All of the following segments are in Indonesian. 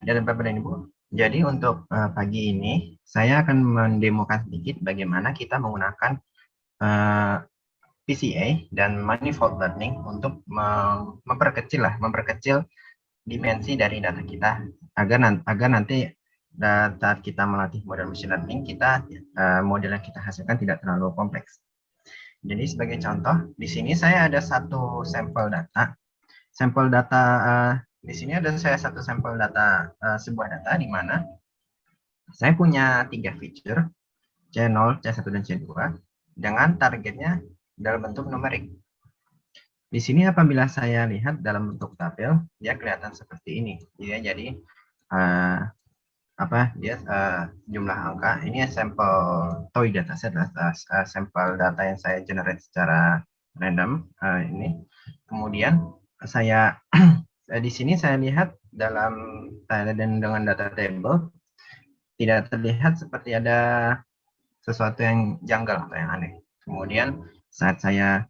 dan Bapak dan Ibu. Jadi untuk pagi ini saya akan mendemokan sedikit bagaimana kita menggunakan PCA dan manifold learning untuk memperkecil dimensi dari data kita agar nanti saat kita melatih model machine learning model yang kita hasilkan tidak terlalu kompleks. Jadi sebagai contoh, di sini saya ada satu sampel data. Di sini ada saya satu sampel data, sebuah data di mana saya punya 3 feature, C0, C1, dan C2, dengan targetnya dalam bentuk numerik. Di sini apabila saya lihat dalam bentuk tabel, dia kelihatan seperti ini. Jadi jumlah angka. Ini sampel toy dataset, sampel data yang saya generate secara random. Ini kemudian saya di sini saya lihat dengan data table tidak terlihat seperti ada sesuatu yang janggal atau yang aneh. Kemudian saat saya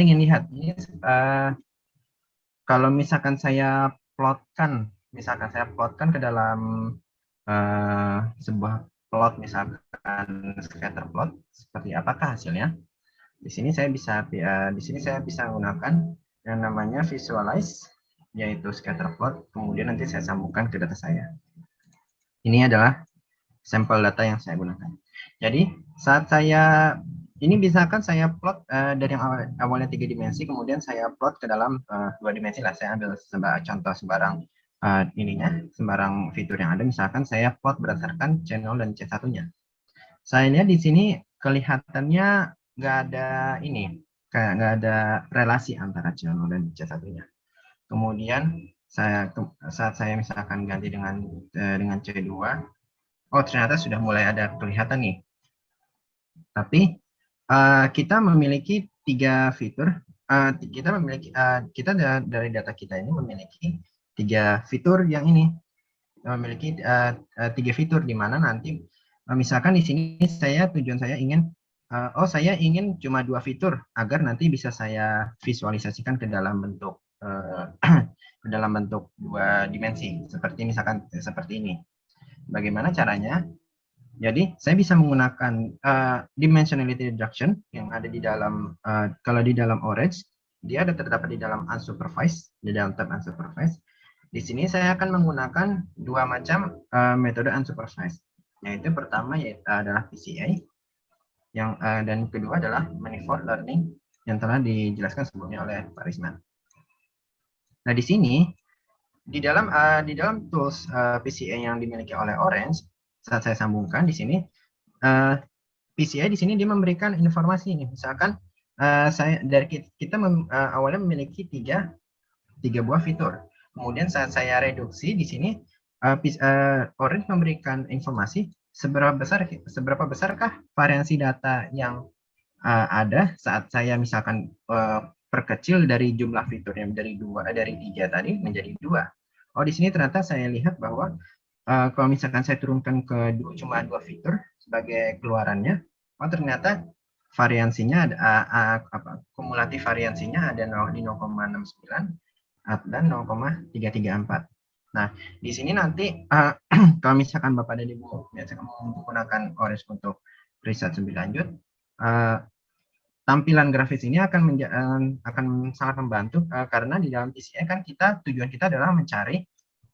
ingin lihat ini, kalau misalkan saya plotkan ke dalam sebuah plot, misalkan scatter plot, seperti apakah hasilnya? Di sini saya bisa menggunakan yang namanya visualize, yaitu scatter plot. Kemudian nanti saya sambungkan ke data saya. Ini adalah sampel data yang saya gunakan. Jadi saat saya ini misalkan saya plot dari yang awalnya 3 dimensi, kemudian saya plot ke dalam 2 dimensi lah. Saya ambil contoh sembarang sembarang fitur yang ada. Misalkan saya plot berdasarkan C0 dan C1-nya. Saya lihat di sini kelihatannya nggak ada relasi antara C0 dan C1-nya. Kemudian saat saya misalkan ganti dengan C2, oh ternyata sudah mulai ada kelihatan nih. Tapi kita memiliki 3 fitur. Kita dari data kita ini memiliki 3 fitur yang ini. Memiliki 3 fitur di mana nanti misalkan di sini tujuan saya ingin saya ingin cuma 2 fitur agar nanti bisa saya visualisasikan ke dalam bentuk ke dalam bentuk 2 dimensi, seperti ini. Bagaimana caranya? Jadi saya bisa menggunakan dimensionality reduction yang ada di dalam kalau di dalam Orange, dia terdapat di dalam unsupervised, di dalam tab unsupervised. Di sini saya akan menggunakan 2 macam metode unsupervised, yaitu pertama adalah PCA, dan kedua adalah manifold learning yang telah dijelaskan sebelumnya oleh Pak Risman. Nah di sini di dalam tools PCA yang dimiliki oleh Orange, saat saya sambungkan di sini PCA di sini dia memberikan informasi ini. Misalkan kita awalnya memiliki 3 buah fitur. Kemudian saat saya reduksi di sini Orange memberikan informasi seberapa besarkah variasi data yang ada saat saya misalkan perkecil dari jumlah fiturnya dari 3 tadi menjadi 2. Oh di sini ternyata saya lihat bahwa kalau misalkan saya turunkan ke cuma 2 fitur sebagai keluarannya, oh ternyata variansinya kumulatif variansinya ada di 0,69 dan 0,334. Nah, di sini nanti kalau misalkan Bapak dan Ibu menggunakan Orange untuk riset lebih lanjut, tampilan grafis ini akan sangat membantu karena di dalam PCA kan tujuan kita adalah mencari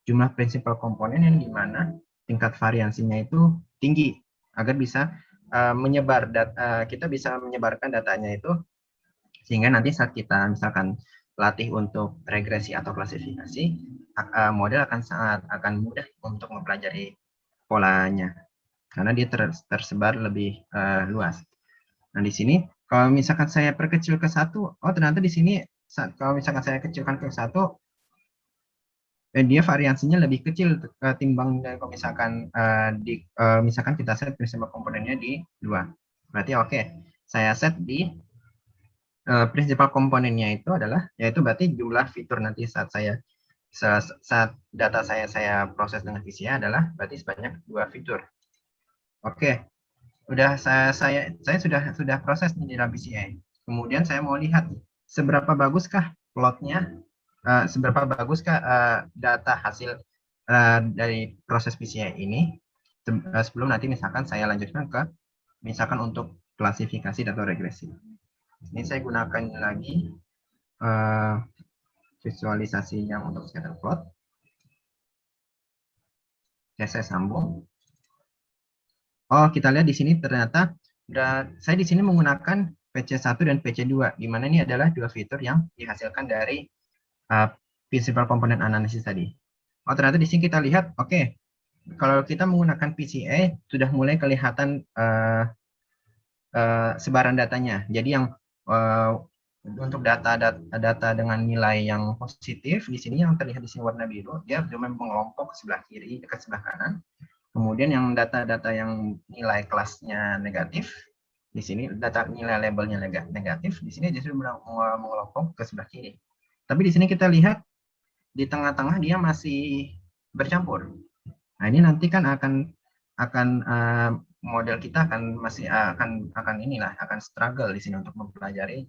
jumlah prinsipal komponen yang dimana tingkat variansinya itu tinggi agar bisa kita bisa menyebarkan datanya itu sehingga nanti saat kita misalkan latih untuk regresi atau klasifikasi, model akan mudah untuk mempelajari polanya karena dia tersebar lebih luas. Nah di sini kalau misalkan saya perkecil ke 1, oh ternyata di sini kalau misalkan saya kecilkan ke 1, dia variansinya lebih kecil ketimbang kalau misalkan kita set prinsipal komponennya di 2. Berarti oke, saya set di prinsipal komponennya itu adalah yaitu berarti jumlah fitur nanti saat data saya proses dengan PCA adalah berarti sebanyak 2 fitur. Oke. Saya sudah proses di dalam PCA. Kemudian saya mau lihat seberapa baguskah plotnya seberapa baguskah data hasil dari proses PCA ini sebelum nanti misalkan saya lanjutkan ke misalkan untuk klasifikasi data regresi. Ini saya gunakan lagi visualisasinya untuk scatter plot. Oke, saya sambung. Oh, kita lihat di sini ternyata saya di sini menggunakan PC1 dan PC2, di mana ini adalah dua fitur yang dihasilkan dari principal component analysis tadi. Oh, ternyata di sini kita lihat, oke, kalau kita menggunakan PCA sudah mulai kelihatan sebaran datanya. Jadi yang untuk data dengan nilai yang positif di sini yang terlihat di sini warna biru, dia cuma mengelompok ke sebelah kiri, ke sebelah kanan. Kemudian yang data-data yang nilai kelasnya negatif, di sini data nilai labelnya negatif, di sini justru mengelompok ke sebelah kiri. Tapi di sini kita lihat di tengah-tengah dia masih bercampur. Nah, ini nanti kan akan model kita akan struggle di sini untuk mempelajari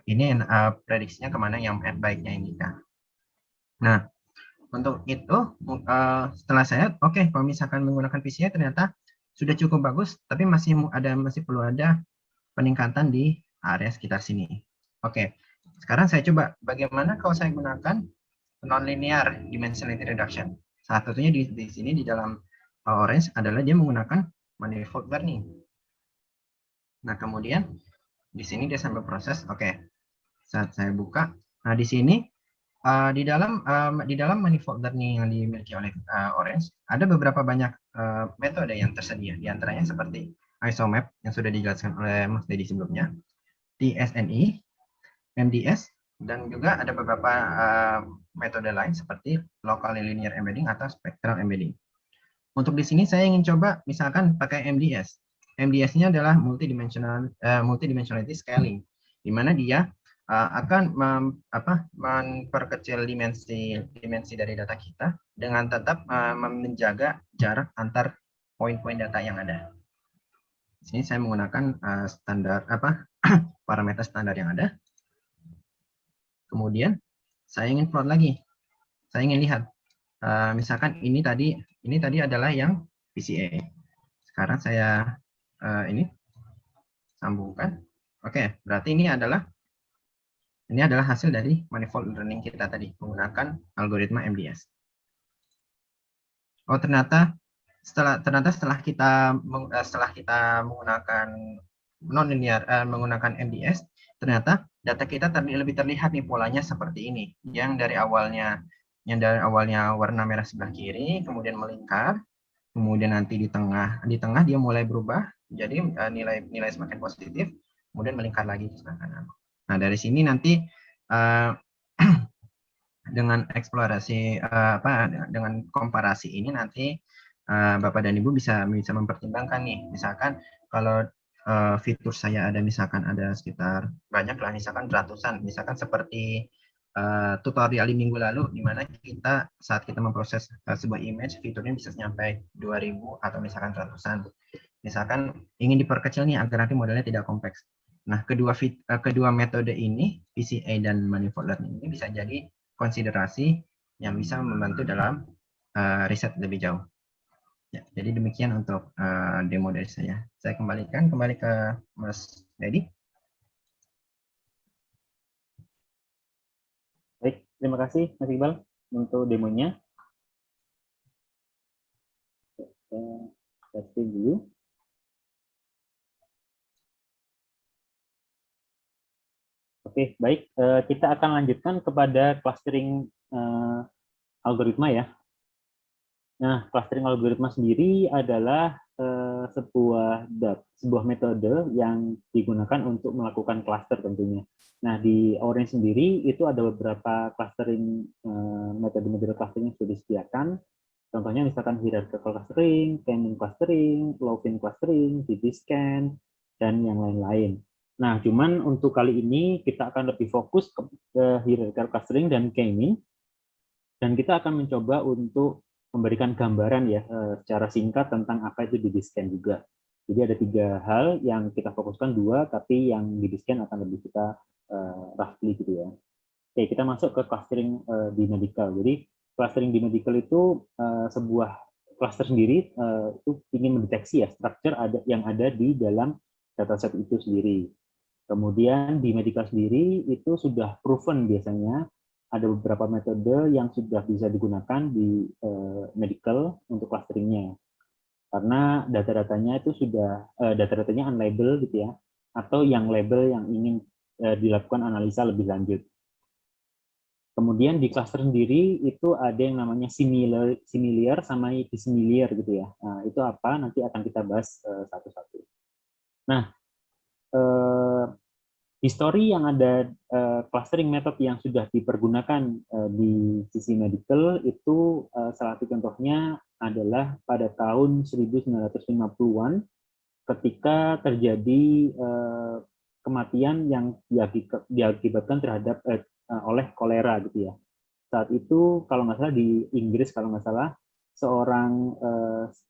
ini prediksinya kemana yang baiknya ini kan. Nah, untuk itu setelah saya kalau misalkan menggunakan PCA ternyata sudah cukup bagus, tapi masih perlu ada peningkatan di area sekitar sini. Oke, sekarang saya coba bagaimana kalau saya gunakan nonlinear dimensionality reduction. Salah satunya di sini di dalam Orange adalah dia menggunakan manifold learning. Nah, kemudian di sini dia sampai proses. Oke, saat saya buka, nah di sini di dalam manifold learning yang dimiliki oleh Orange ada beberapa banyak metode yang tersedia. Di antaranya seperti isomap yang sudah dijelaskan oleh Mas Dedi sebelumnya, TSNE, MDS, dan juga ada beberapa metode lain seperti local linear embedding atau spectral embedding. Untuk di sini saya ingin coba misalkan pakai MDS. MDS-nya adalah multidimensionality scaling, di mana dia akan memperkecil dimensi dari data kita dengan tetap menjaga jarak antar poin-poin data yang ada. Di sini saya menggunakan parameter standar yang ada. Kemudian saya ingin plot lagi. Saya ingin lihat misalkan ini tadi adalah yang PCA. Sekarang saya ini sambungkan. Oke, berarti ini adalah hasil dari manifold learning kita tadi menggunakan algoritma MDS. Oh, ternyata setelah kita menggunakan nonlinear menggunakan MDS, ternyata data kita lebih terlihat nih polanya seperti ini. Yang dari awalnya warna merah sebelah kiri, kemudian melingkar, kemudian nanti di tengah dia mulai berubah jadi nilai semakin positif, kemudian melingkar lagi ke sebelah kanan. Nah, dari sini nanti dengan eksplorasi dengan komparasi ini nanti Bapak dan Ibu bisa mempertimbangkan nih, misalkan kalau fitur saya misalkan ada sekitar banyak lah, misalkan ratusan, misalkan seperti tutorial di minggu lalu, di mana saat kita memproses sebuah image, fiturnya bisa sampai 2000 atau misalkan ratusan. Misalkan ingin diperkecil nih agar nanti modelnya tidak kompleks. Nah, kedua metode ini, PCA dan manifold learning ini bisa jadi konsiderasi yang bisa membantu dalam riset lebih jauh. Ya, jadi demikian untuk demo dari saya. Saya kembali ke Mas Dedi. Baik, terima kasih Mas Iqbal untuk demonya. Testing dulu. Oke, baik. Kita akan lanjutkan kepada clustering algoritma ya. Nah, clustering algoritma sendiri adalah sebuah metode yang digunakan untuk melakukan cluster tentunya. Nah, di Orange sendiri itu ada beberapa clustering metode-metode clustering yang sudah disediakan. Contohnya misalkan hierarchical clustering, k-mean clustering, low-fin clustering, DB-scan, dan yang lain-lain. Nah, cuman untuk kali ini kita akan lebih fokus ke hierarchical clustering dan k-mean, dan kita akan mencoba untuk memberikan gambaran ya secara singkat tentang apa itu DB-scan juga. Jadi ada 3 hal yang kita fokuskan, 2, tapi yang DB-scan akan lebih kita roughly gitu ya. Oke, kita masuk ke clustering di medical. Jadi clustering di medical itu sebuah cluster sendiri itu ingin mendeteksi ya structure yang ada di dalam dataset itu sendiri. Kemudian di medical sendiri itu sudah proven biasanya ada beberapa metode yang sudah bisa digunakan di medical untuk clusteringnya. Karena data-datanya itu sudah data-datanya unlabeled gitu ya, atau yang label yang ingin dilakukan analisa lebih lanjut. Kemudian di cluster sendiri itu ada yang namanya similar sama dissimilar gitu ya. Nah, itu apa? Nanti akan kita bahas satu-satu. Nah, history yang ada clustering method yang sudah dipergunakan di sisi medical itu salah satu contohnya adalah pada tahun 1950-an ketika terjadi kematian yang diakibatkan terhadap oleh kolera gitu ya. Saat itu kalau nggak salah di Inggris kalau nggak salah seorang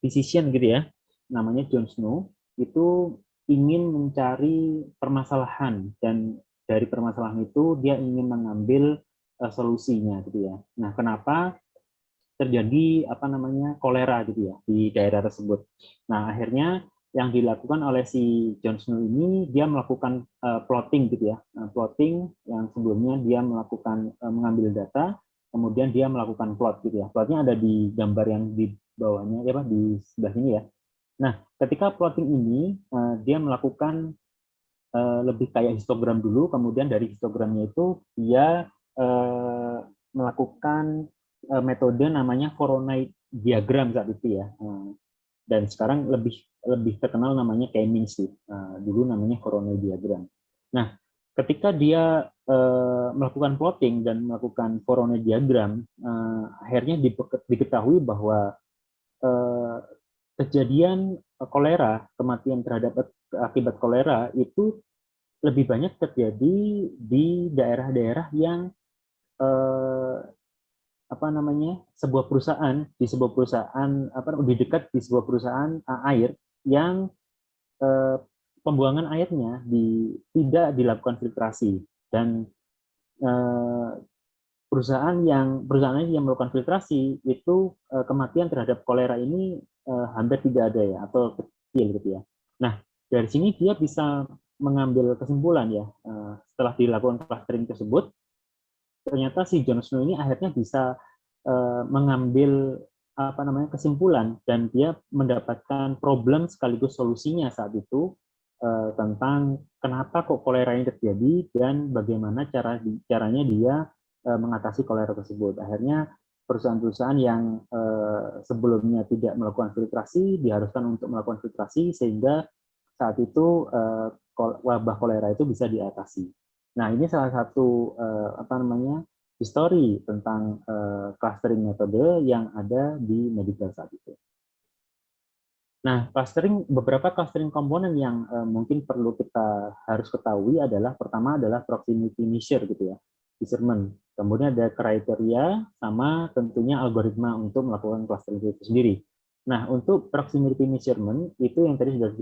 physician gitu ya, namanya John Snow itu ingin mencari permasalahan dan dari permasalahan itu dia ingin mengambil solusinya gitu ya. Nah, kenapa terjadi apa namanya kolera gitu ya di daerah tersebut. Nah, akhirnya yang dilakukan oleh si John Snow ini dia melakukan plotting gitu ya. Plotting yang sebelumnya dia melakukan mengambil data, kemudian dia melakukan plot gitu ya. Plotnya ada di gambar yang di bawahnya ya Pak, di sebelah sini ya. Nah, ketika plotting ini dia melakukan lebih kayak histogram dulu, kemudian dari histogramnya itu dia melakukan metode namanya Voronoi diagram saat itu ya. Dan sekarang lebih terkenal namanya K-means sih. Dulu namanya Voronoi diagram. Nah, ketika dia melakukan plotting dan melakukan Voronoi diagram, akhirnya diketahui bahwa kejadian kolera, kematian terhadap akibat kolera itu lebih banyak terjadi di daerah-daerah yang apa namanya sebuah perusahaan di dekat di sebuah perusahaan air yang pembuangan airnya tidak dilakukan filtrasi dan perusahaan yang melakukan filtrasi itu kematian terhadap kolera ini hampir tidak ada ya atau kecil gitu ya. Nah, dari sini dia bisa mengambil kesimpulan ya setelah dilakukan clustering tersebut ternyata si John Snow ini akhirnya bisa mengambil apa namanya kesimpulan dan dia mendapatkan problem sekaligus solusinya saat itu tentang kenapa kok kolera ini terjadi dan bagaimana caranya dia mengatasi kolera tersebut. Akhirnya perusahaan-perusahaan yang sebelumnya tidak melakukan filtrasi diharuskan untuk melakukan filtrasi sehingga saat itu wabah kolera itu bisa diatasi. Nah, ini salah satu apa namanya histori tentang clustering metode yang ada di medical saat itu. Nah, beberapa clustering komponen yang mungkin perlu kita harus ketahui adalah pertama adalah proximity measure gitu ya, measurement. Kemudian ada kriteria sama tentunya algoritma untuk melakukan clustering itu sendiri. Nah, untuk proximity measurement itu yang tadi sudah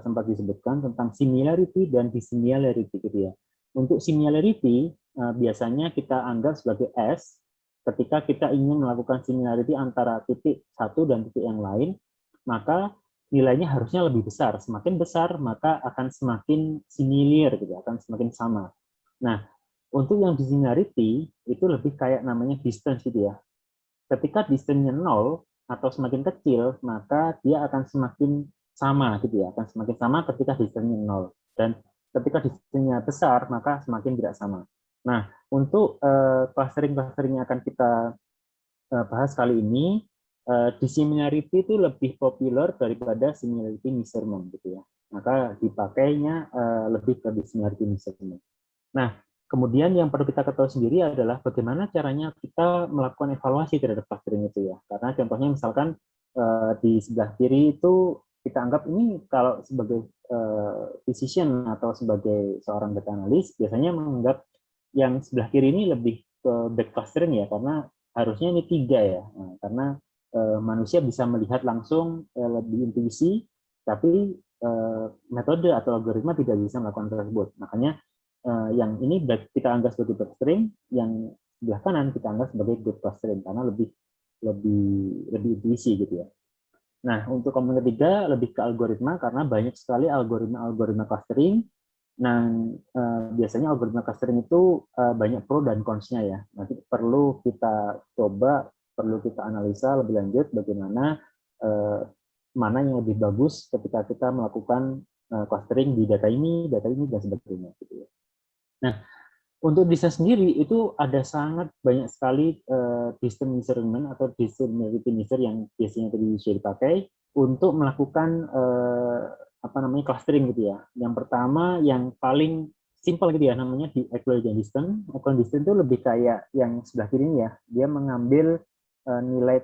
sempat disebutkan tentang similarity dan dissimilarity gitu ya. Untuk similarity biasanya kita anggap sebagai S ketika kita ingin melakukan similarity antara titik satu dan titik yang lain, maka nilainya harusnya lebih besar. Semakin besar, maka akan semakin similar, gitu, akan semakin sama. Nah, untuk yang dissimilarity, itu lebih kayak namanya distance, gitu ya. Ketika distance-nya 0, atau semakin kecil, maka dia akan semakin sama, gitu ya. Akan semakin sama ketika distance-nya 0. Dan ketika distance-nya besar, maka semakin tidak sama. Nah, untuk clustering-clustering yang akan kita bahas kali ini, dissimilarity itu lebih populer daripada similarity measurement gitu ya. Maka dipakainya lebih ke dissimilarity measurement. Nah, kemudian yang perlu kita ketahui sendiri adalah bagaimana caranya kita melakukan evaluasi terhadap clustering itu ya. Karena contohnya misalkan di sebelah kiri itu kita anggap ini kalau sebagai physician atau sebagai seorang data analis biasanya menganggap yang sebelah kiri ini lebih ke back clustering ya karena harusnya ini 3 ya. Nah, karena manusia bisa melihat langsung lebih intuisi, tapi metode atau algoritma tidak bisa melakukan tersebut. Makanya yang ini kita anggap sebagai bad string, yang sebelah kanan kita anggap sebagai good clustering karena lebih intuisi gitu ya. Nah, untuk komponen ketiga lebih ke algoritma karena banyak sekali algoritma clustering. Nah, biasanya algoritma clustering itu banyak pro dan cons-nya ya. Nanti perlu kita coba, perlu kita analisa lebih lanjut bagaimana mana yang lebih bagus ketika kita melakukan clustering di data ini, dan sebagainya. Gitu ya. Nah, untuk desain sendiri itu ada sangat banyak sekali distance measurement atau distributed measure yang biasanya tadi bisa dipakai untuk melakukan clustering gitu ya. Yang pertama yang paling simpel gitu ya namanya di equivalent distance. Equivalent distance itu lebih kayak yang sebelah kiri ini ya. Dia mengambil nilai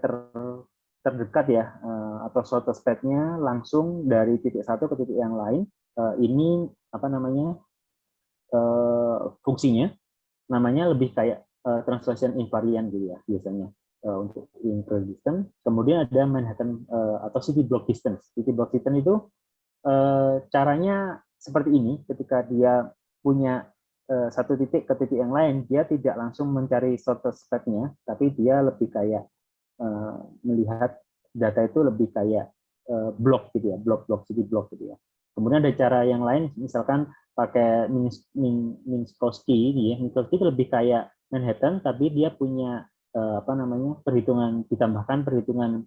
terdekat ya atau shortest path-nya langsung dari titik satu ke titik yang lain. Ini fungsinya namanya lebih kayak translation invariant gitu ya biasanya untuk equivalent distance. Kemudian ada Manhattan atau city block distance. City block distance itu caranya seperti ini, ketika dia punya satu titik ke titik yang lain, dia tidak langsung mencari shortest path-nya, tapi dia lebih kayak melihat data itu lebih kayak blok gitu ya, blok city block gitu ya. Kemudian ada cara yang lain, misalkan pakai Minkowski, ya. Minkowski itu lebih kayak Manhattan, tapi dia punya perhitungan, ditambahkan perhitungan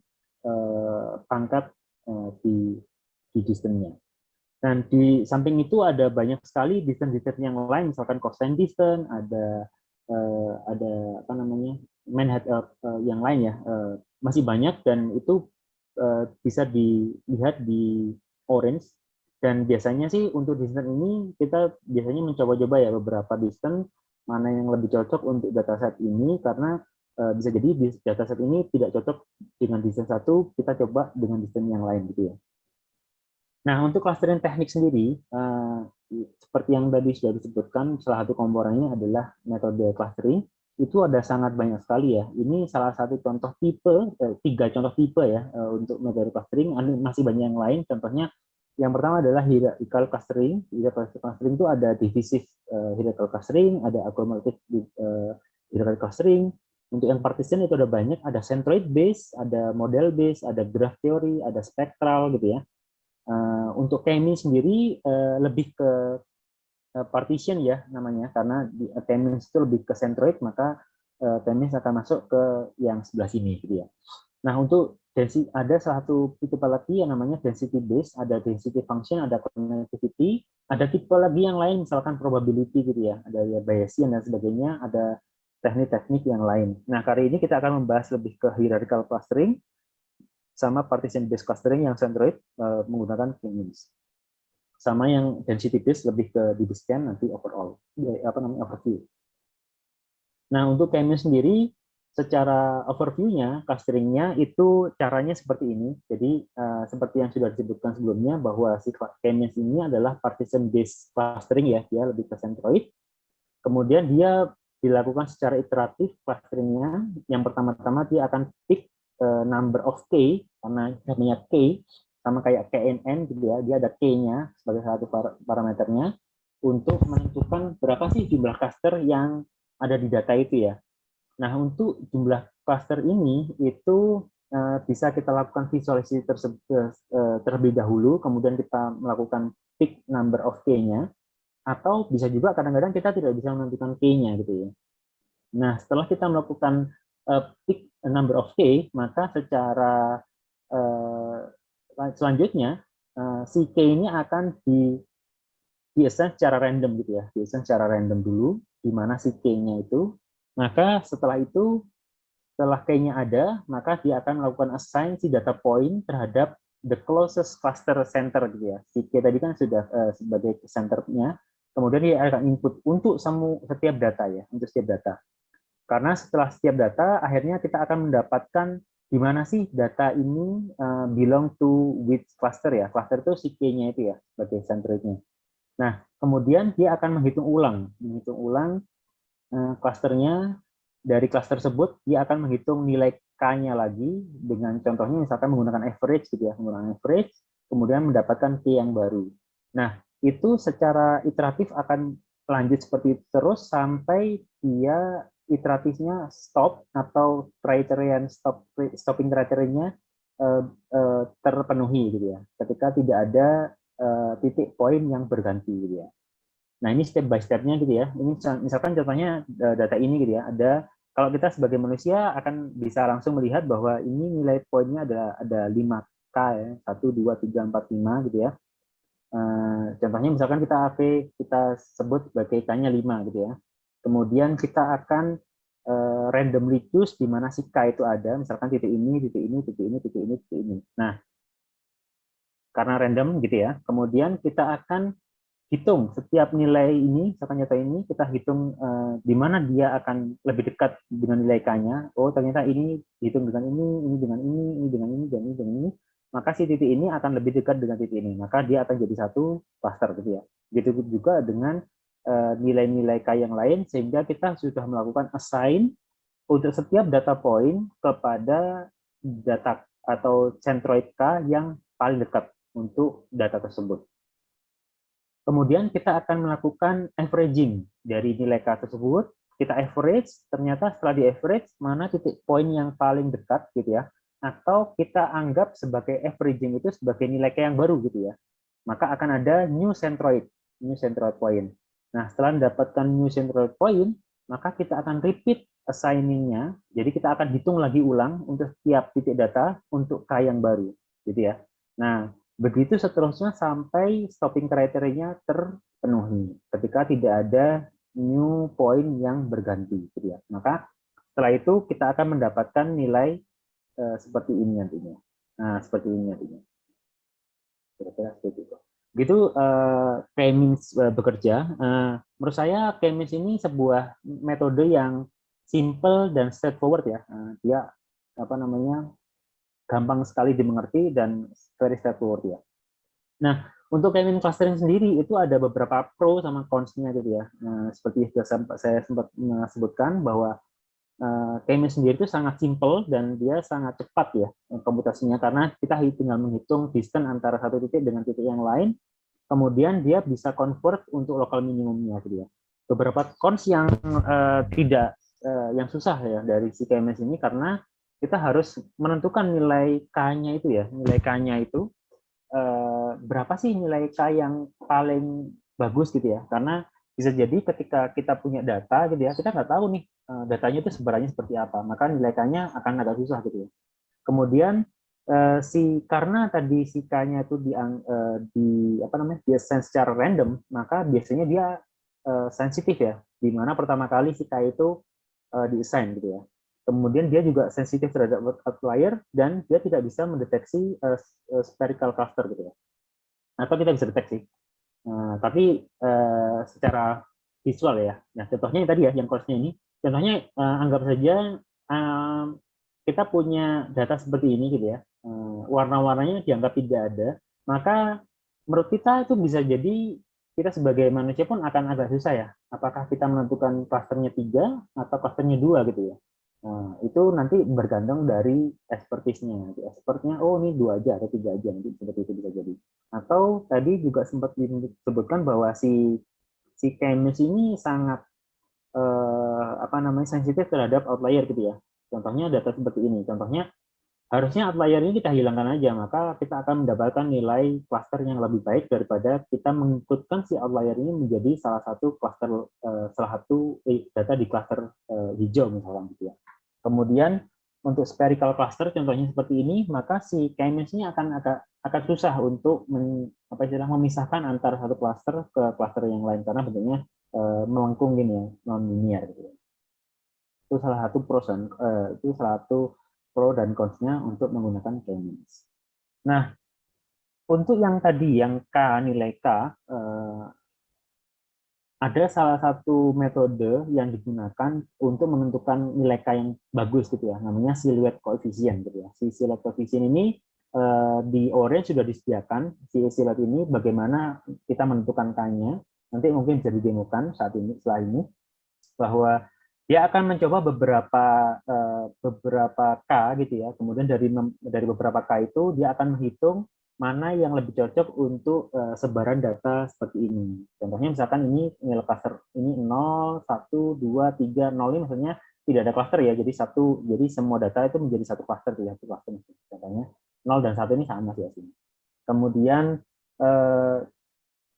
pangkat di distance-nya. Dan di samping itu ada banyak sekali distance yang lain, misalkan cosine distance, ada Manhattan yang lain ya, masih banyak dan itu bisa dilihat di orange. Dan biasanya sih untuk distance ini kita biasanya mencoba-coba ya beberapa distance mana yang lebih cocok untuk dataset ini, karena bisa jadi di dataset ini tidak cocok dengan distance satu, kita coba dengan distance yang lain gitu ya. Nah, untuk clustering teknik sendiri, seperti yang tadi sudah disebutkan, salah satu komponennya adalah metode clustering. Itu ada sangat banyak sekali ya. Ini salah satu contoh tipe, 3 contoh tipe ya untuk metode clustering. Masih banyak yang lain. Contohnya yang pertama adalah hierarchical clustering. Hierarchical clustering itu ada divisif hierarchical clustering, ada accumulative hierarchical clustering. Untuk yang partition itu ada banyak, ada centroid base, ada model base, ada graph theory, ada spectral gitu ya. Untuk k-mean sendiri lebih ke partition ya namanya, karena k-mean itu lebih ke centroid, maka k-mean akan masuk ke yang sebelah sini gitu ya. Nah, untuk density ada salah satu tipe lagi yang namanya density base, ada density function, ada connectivity, ada tipe lagi yang lain misalkan probability gitu ya, ada ya Bayesian dan sebagainya, ada teknik-teknik yang lain. Nah, kali ini kita akan membahas lebih ke hierarchical clustering sama partition based clustering yang centroid menggunakan k-means. Sama yang density based lebih ke dibiskan nanti overall overview. Nah, untuk k-means sendiri secara overview-nya, clustering-nya itu caranya seperti ini. Jadi seperti yang sudah disebutkan sebelumnya bahwa si k-means ini adalah partition based clustering ya, dia lebih ke centroid. Kemudian dia dilakukan secara iteratif clustering-nya. Yang pertama-tama dia akan pick number of k, karena namanya k sama kayak knn gitu ya, dia ada k-nya sebagai satu parameternya untuk menentukan berapa sih jumlah cluster yang ada di data itu ya. Nah, untuk jumlah cluster ini itu bisa kita lakukan visualisasi terlebih dahulu, kemudian kita melakukan pick number of k-nya, atau bisa juga kadang-kadang kita tidak bisa menentukan k-nya gitu ya. Nah, setelah kita melakukan pick number of k, maka secara selanjutnya si k ini akan di-assign secara random gitu ya, di-assign secara random dulu di mana si k-nya itu. Maka setelah itu, setelah k-nya ada, maka dia akan melakukan assign si data point terhadap the closest cluster center gitu ya. Si k tadi kan sudah sebagai centernya, kemudian dia akan input untuk setiap data ya, untuk setiap data. Karena setelah setiap data, akhirnya kita akan mendapatkan di mana sih data ini belong to which cluster ya. Cluster itu si k-nya itu ya, sebagai centroidnya. Nah, kemudian dia akan menghitung ulang clusternya. Dari cluster tersebut, dia akan menghitung nilai k-nya lagi dengan contohnya misalkan menggunakan average gitu ya, menggunakan average, kemudian mendapatkan k yang baru. Nah, itu secara iteratif akan lanjut seperti itu terus sampai dia iteratifnya stop atau stopping criterion-nya terpenuhi gitu ya. Ketika tidak ada titik poin yang berganti gitu ya. Nah, ini step by step-nya gitu ya. Ini misalkan contohnya data ini gitu ya. Ada kalau kita sebagai manusia akan bisa langsung melihat bahwa ini nilai poinnya ada 5K ya. 1 2 3 4 5 gitu ya. Contohnya misalkan kita sebut sebagai K-nya 5 gitu ya. Kemudian kita akan randomly choose di mana si K itu ada, misalkan titik ini, titik ini, titik ini, titik ini, titik ini. Nah, karena random gitu ya. Kemudian kita akan hitung setiap nilai ini, misalkan nyata ini, kita hitung di mana dia akan lebih dekat dengan nilai K-nya. Oh, ternyata ini dihitung dengan ini dengan ini dengan ini, dan ini, dengan ini. Maka si titik ini akan lebih dekat dengan titik ini. Maka dia akan jadi satu cluster gitu ya. Begitu juga dengan nilai-nilai K yang lain, sehingga kita sudah melakukan assign untuk setiap data point kepada data atau centroid K yang paling dekat untuk data tersebut. Kemudian kita akan melakukan averaging dari nilai K tersebut. Kita average, ternyata setelah di average, mana titik poin yang paling dekat gitu ya. Atau kita anggap sebagai averaging itu sebagai nilai K yang baru gitu ya. Maka akan ada new centroid point. Nah, setelah mendapatkan new centroid point, maka kita akan repeat assigning-nya. Jadi kita akan hitung lagi ulang untuk setiap titik data untuk K yang baru gitu ya. Nah, begitu seterusnya sampai stopping kriterianya terpenuhi. Ketika tidak ada new point yang berganti, gitu ya. Maka setelah itu kita akan mendapatkan nilai seperti ini nantinya. Nah, seperti ini nantinya. Kira-kira seperti itu. Gitu K-means bekerja. Menurut saya K-means ini sebuah metode yang simple dan straightforward ya. Dia apa namanya? Gampang sekali dimengerti dan very straightforward ya. Nah, untuk K-means clustering sendiri itu ada beberapa pro sama cons-nya gitu ya. Nah, seperti saya sempat sebutkan bahwa K-means sendiri itu sangat simple dan dia sangat cepat ya komputasinya karena kita tinggal menghitung distance antara satu titik dengan titik yang lain, kemudian dia bisa convert untuk local minimumnya gitu ya. Beberapa cons yang yang susah ya dari si K-means ini karena kita harus menentukan nilai K-nya itu ya, nilai K-nya itu berapa sih nilai K yang paling bagus gitu ya, karena bisa jadi ketika kita punya data gitu ya, kita nggak tahu nih datanya itu sebenarnya seperti apa, maka nilai K-nya akan agak susah gitu ya. Kemudian karena tadi si K-nya itu di assign secara random, maka biasanya dia sensitif ya, di mana pertama kali si K itu di-assign gitu ya. Kemudian dia juga sensitif terhadap outlier dan dia tidak bisa mendeteksi spherical cluster gitu ya. Atau kita bisa deteksi. Tapi secara visual ya. Nah, contohnya yang tadi ya, yang course-nya ini. Contohnya anggap saja kita punya data seperti ini gitu ya. Warna-warnanya dianggap tidak ada, maka menurut kita itu bisa jadi kita sebagai manusia pun akan agak susah ya. Apakah kita menentukan klasternya 3 atau klasternya 2 gitu ya. Nah, itu nanti bergantung dari expertise-nya. Expertnya, oh ini 2 aja atau 3 aja, nanti seperti itu bisa jadi. Atau tadi juga sempat disebutkan bahwa si K-means ini sangat sensitif terhadap outlier gitu ya. Contohnya data seperti ini. Contohnya harusnya outlier ini kita hilangkan aja, maka kita akan mendapatkan nilai cluster yang lebih baik daripada kita mengikutkan si outlier ini menjadi salah satu cluster data di cluster hijau misalnya gitu ya. Kemudian untuk spherical cluster contohnya seperti ini, maka si K-means ini akan susah untuk memisahkan antara satu cluster ke cluster yang lain karena bentuknya melengkung gini ya, non linear gitu. Itu salah satu pro dan cons-nya untuk menggunakan K-means. Nah, untuk yang tadi yang nilai K ada salah satu metode yang digunakan untuk menentukan nilai K yang bagus gitu ya, namanya silhouette coefficient gitu ya. Si silhouette coefficient ini di orange sudah disediakan si silhouette ini bagaimana kita menentukan K-nya. Nanti mungkin bisa didemokan setelah ini bahwa dia akan mencoba beberapa K gitu ya. Kemudian dari beberapa K itu dia akan menghitung mana yang lebih cocok untuk sebaran data seperti ini. Contohnya misalkan ini nilai cluster ini 0, 1, 2, 3, 0 ini maksudnya tidak ada cluster ya, jadi semua data itu menjadi satu cluster, satu cluster. Contohnya 0 dan 1 ini sama sih aslinya. Kemudian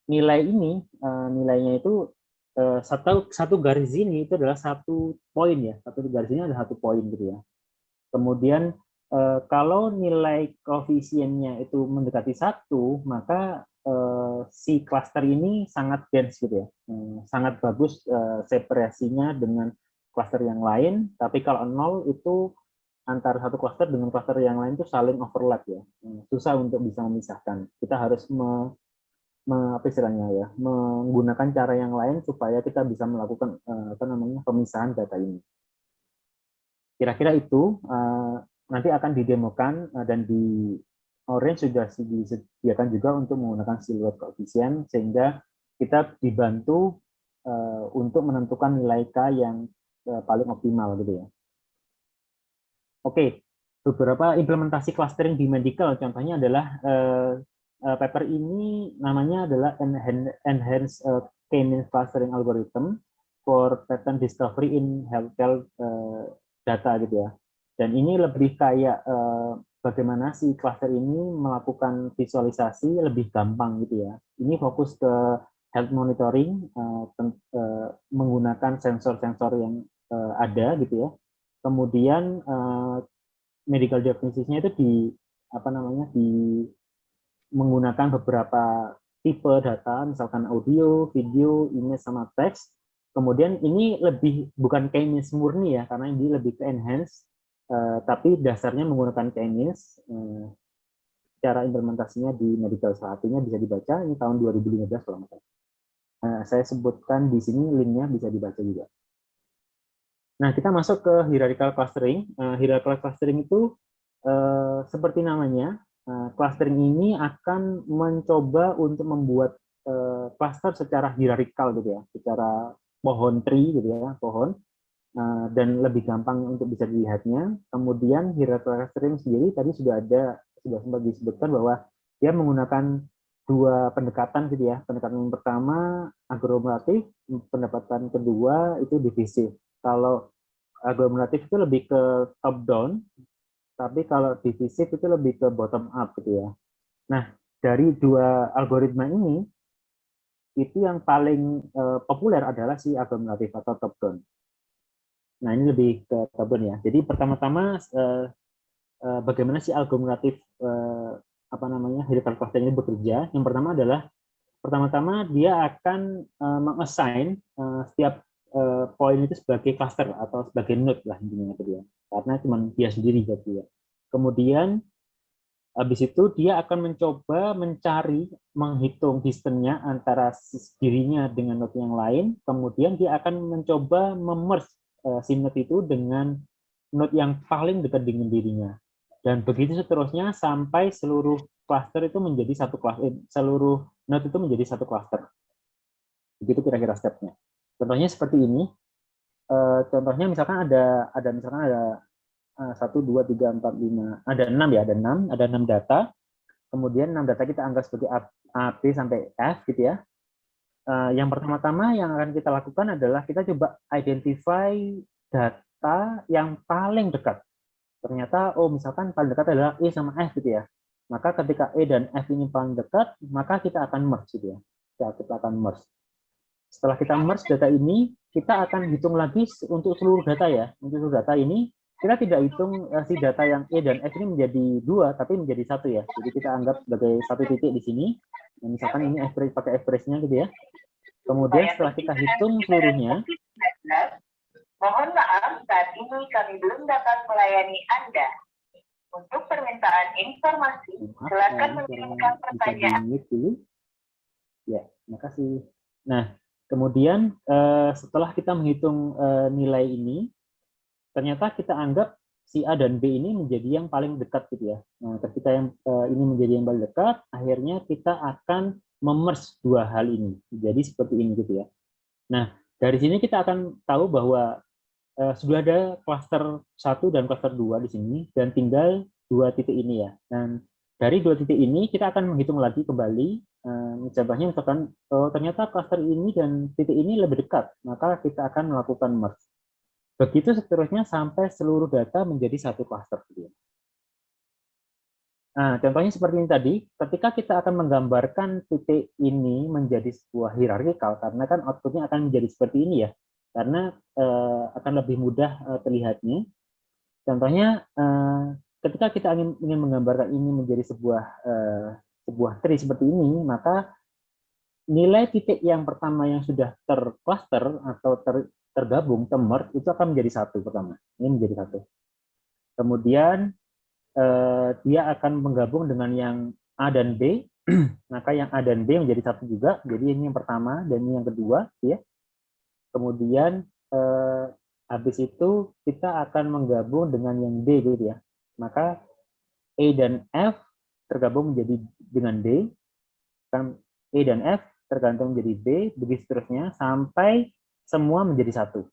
nilai ini nilainya itu satu garis ini itu adalah satu poin ya, satu garis ini adalah satu poin gitu ya. Kemudian kalau nilai koefisiennya itu mendekati 1, maka si cluster ini sangat dense gitu ya, sangat bagus separasinya dengan cluster yang lain. Tapi kalau 0 itu antara satu cluster dengan cluster yang lain itu saling overlap ya, susah untuk bisa memisahkan. Kita harus apa istilahnya ya, menggunakan cara yang lain supaya kita bisa melakukan pemisahan data ini. Kira-kira itu nanti akan didemokan dan di Orange sudah disediakan juga untuk menggunakan silhouette koefisien, sehingga kita dibantu untuk menentukan nilai K yang paling optimal gitu ya. Oke, beberapa implementasi clustering di medical, contohnya adalah paper ini namanya adalah Enhanced K-means Clustering Algorithm for Pattern Discovery in Healthcare Data gitu ya. Dan ini lebih kayak bagaimana si cluster ini melakukan visualisasi lebih gampang gitu ya. Ini fokus ke health monitoring menggunakan sensor-sensor yang ada gitu ya. Kemudian medical diagnosisnya itu menggunakan beberapa tipe data, misalkan audio, video, image, sama teks. Kemudian ini lebih bukan K-means murni ya, karena ini lebih ke enhance, tapi dasarnya menggunakan K-means. Cara implementasinya di medical salah satunya bisa dibaca, ini tahun 2015 kalau nggak salah. Saya sebutkan di sini linknya, bisa dibaca juga. Nah, kita masuk ke hierarchical clustering. Hierarchical clustering itu seperti namanya, clustering ini akan mencoba untuk membuat cluster secara hierarkikal gitu ya, secara pohon tree gitu ya, pohon, dan lebih gampang untuk bisa dilihatnya. Kemudian hierarchical clustering sendiri tadi sudah sempat disebutkan bahwa dia menggunakan dua pendekatan gitu ya. Pendekatan yang pertama aglomeratif, pendekatan kedua itu divisif. Kalau aglomeratif itu lebih ke top down, tapi kalau divisif itu lebih ke bottom up gitu ya. Nah, dari dua algoritma ini, itu yang paling populer adalah si aglomeratif atau top down. Nah, ini lebih ke top down ya. Jadi pertama-tama bagaimana si aglomeratif hierarchical clustering ini bekerja. Yang pertama adalah pertama-tama dia akan mengassign setiap poin itu sebagai cluster atau sebagai node lah intinya gitu ya. Karena cuma dia sendiri gitu ya. Kemudian habis itu dia akan mencoba menghitung distance-nya antara dirinya dengan node yang lain. Kemudian dia akan mencoba memerge si node itu dengan node yang paling dekat dengan dirinya. Dan begitu seterusnya sampai seluruh cluster itu menjadi satu cluster, seluruh node itu menjadi satu cluster. Begitu kira-kira step-nya. Contohnya seperti ini. Contohnya misalkan ada 1, 2, 3, 4, 5, ada 6 ya, ada 6 data. Kemudian 6 data kita anggap sebagai A, B sampai F gitu ya. Yang pertama-tama yang akan kita lakukan adalah kita coba identify data yang paling dekat. Ternyata misalkan paling dekat adalah E sama F gitu ya. Maka ketika E dan F ini paling dekat, maka kita akan merge gitu ya. Kita akan merge. Setelah kita merge data ini, kita akan hitung lagi untuk seluruh data ya. Untuk seluruh data ini, kita tidak hitung si data yang E dan F ini menjadi 2, tapi menjadi 1 ya. Jadi kita anggap sebagai satu titik di sini. Nah, misalkan ini pakai express-nya gitu ya. Kemudian setelah kita hitung seluruhnya, mohon maaf, saat ini kami belum dapat melayani Anda. Untuk permintaan informasi, silakan mengirimkan pertanyaan. Ya, makasih. Nah, kemudian setelah kita menghitung nilai ini, ternyata kita anggap si A dan B ini menjadi yang paling dekat gitu ya. Nah, ketika yang ini menjadi yang paling dekat, akhirnya kita akan memerge dua hal ini. Jadi seperti ini gitu ya. Nah, dari sini kita akan tahu bahwa sudah ada cluster 1 dan cluster 2 di sini, dan tinggal 2 titik ini ya. Dan Dari dua titik ini kita akan menghitung lagi kembali. Contohnya misalkan ternyata klaster ini dan titik ini lebih dekat, maka kita akan melakukan merge. Begitu seterusnya sampai seluruh data menjadi satu klaster. Nah, contohnya seperti ini tadi, ketika kita akan menggambarkan titik ini menjadi sebuah hierarkikal, karena kan outputnya akan menjadi seperti ini ya, karena akan lebih mudah terlihatnya. Contohnya, ketika kita ingin menggambarkan ini menjadi sebuah tree seperti ini, maka nilai titik yang pertama yang sudah tercluster atau tergabung, merge, itu akan menjadi satu pertama. Ini menjadi satu. Kemudian dia akan menggabung dengan yang A dan B, maka yang A dan B menjadi satu juga. Jadi ini yang pertama dan ini yang kedua, ya. Kemudian habis itu kita akan menggabung dengan yang D, gitu ya. Maka E dan F tergabung menjadi dengan D, kan E dan F tergantung menjadi B, begitu seterusnya sampai semua menjadi satu,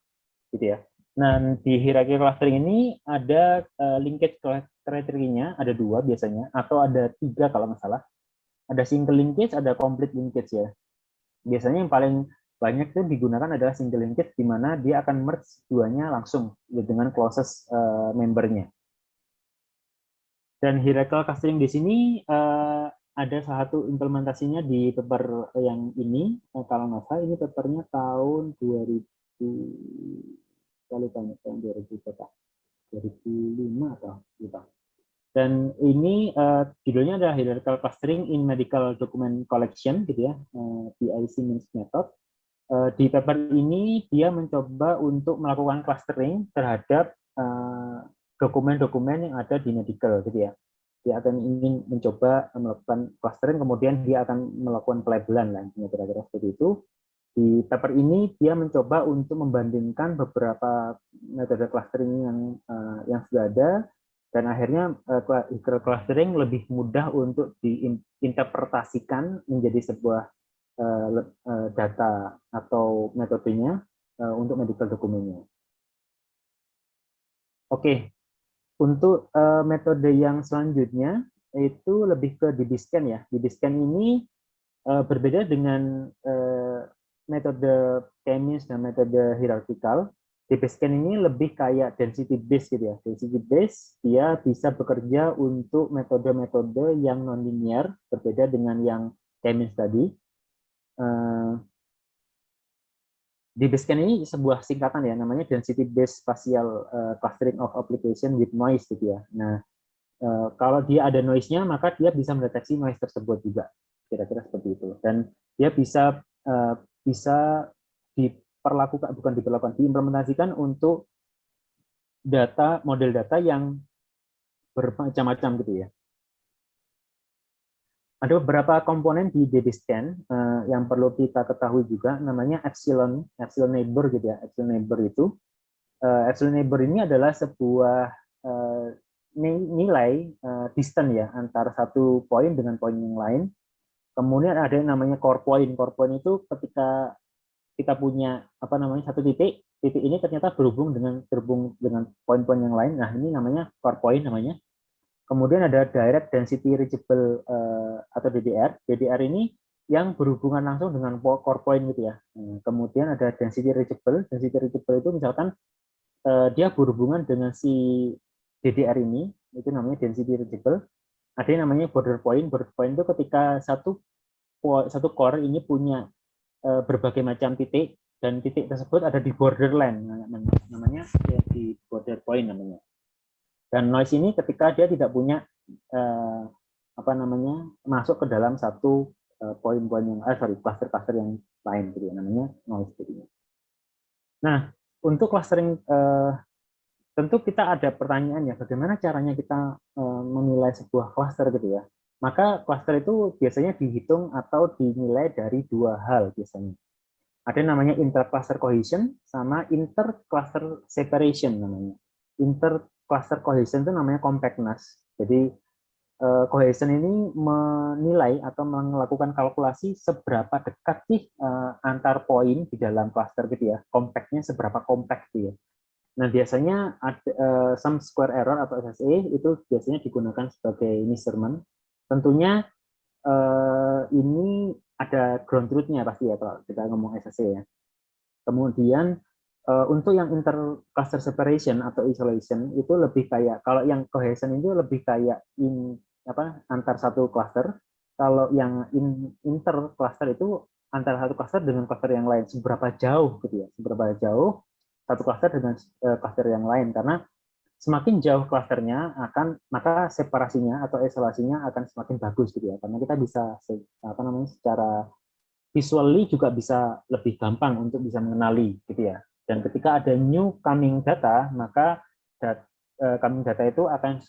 gitu ya. Nah, di hierarki clustering ini ada linkage kriterianya, ada 2 biasanya, atau ada 3 kalau nggak salah. Ada single linkage, ada complete linkage ya. Biasanya yang paling banyak itu digunakan adalah single linkage, di mana dia akan merge duanya langsung dengan closest membernya. Dan hierarchical clustering di sini ada salah satu implementasinya di paper yang ini, kalau nggak salah ini papernya tahun 2000 kali tahun 2005 atau lupa. Dan ini judulnya adalah Hierarchical Clustering in Medical Document Collection, gitu ya, PIC method. Di paper ini dia mencoba untuk melakukan clustering terhadap dokumen-dokumen yang ada di medical, gitu ya. Dia akan ingin mencoba melakukan clustering, kemudian dia akan melakukan pelabelan lah, kira-kira seperti itu. Di paper ini dia mencoba untuk membandingkan beberapa metode clustering yang sudah ada, dan akhirnya clustering lebih mudah untuk diinterpretasikan menjadi sebuah data atau metodenya untuk medical dokumennya. Oke, untuk metode yang selanjutnya itu lebih ke DBScan ya. DBScan ini berbeda dengan metode K-means dan metode hierarchical. DBScan ini lebih kayak density based gitu ya. Density based dia bisa bekerja untuk metode-metode yang non-linear, berbeda dengan yang K-means tadi. DBScan ini sebuah singkatan ya, namanya Density Based Spatial Clustering of Application with Noise gitu ya. Nah, kalau dia ada noise-nya, maka dia bisa mendeteksi noise tersebut juga, kira-kira seperti itu. Dan dia bisa diimplementasikan untuk model data yang bermacam-macam gitu ya. Ada beberapa komponen di DBScan yang perlu kita ketahui juga, namanya epsilon neighbor gitu ya. Epsilon neighbor itu, epsilon neighbor ini adalah sebuah nilai distance ya antara satu poin dengan poin yang lain. Kemudian ada yang namanya core point. Core point itu ketika kita punya satu titik ini ternyata berhubung dengan poin-poin yang lain. Nah, ini namanya core point namanya. Kemudian ada direct density reachable atau DDR. DDR ini yang berhubungan langsung dengan core point gitu ya. Kemudian ada density reachable. Density reachable itu misalkan dia berhubungan dengan si DDR ini, itu namanya density reachable. Ada yang namanya border point. Border point itu ketika satu core ini punya berbagai macam titik, dan titik tersebut ada di borderline, namanya di border point namanya. Dan noise ini ketika dia tidak punya masuk ke dalam satu poin-poin yang cluster-cluster yang lain gitu ya, namanya noise gitu. Nah, untuk clustering tentu kita ada pertanyaan ya, bagaimana caranya kita menilai sebuah cluster gitu ya. Maka cluster itu biasanya dihitung atau dinilai dari 2 hal biasanya. Ada namanya inter-cluster cohesion sama inter-cluster separation namanya. Inter-cluster cohesion itu namanya compactness. Jadi cohesion ini menilai atau melakukan kalkulasi seberapa dekat sih antar poin di dalam cluster gitu ya. Compactnya seberapa compact gitu ya. Nah, biasanya ada sum square error atau SSE itu biasanya digunakan sebagai measurement. tentunya ini ada ground truth-nya pasti ya kalau kita ngomong SSC ya. Kemudian untuk yang inter-cluster separation atau isolation itu lebih kayak, kalau yang cohesion itu lebih kayak antar satu cluster. Kalau yang inter-cluster itu antara satu cluster dengan cluster yang lain, seberapa jauh gitu ya, seberapa jauh satu cluster dengan cluster yang lain. Karena semakin jauh klasternya maka separasinya atau isolasinya akan semakin bagus gitu ya, karena kita bisa secara visually juga bisa lebih gampang untuk bisa mengenali gitu ya. Dan ketika ada new coming data, maka coming data itu akan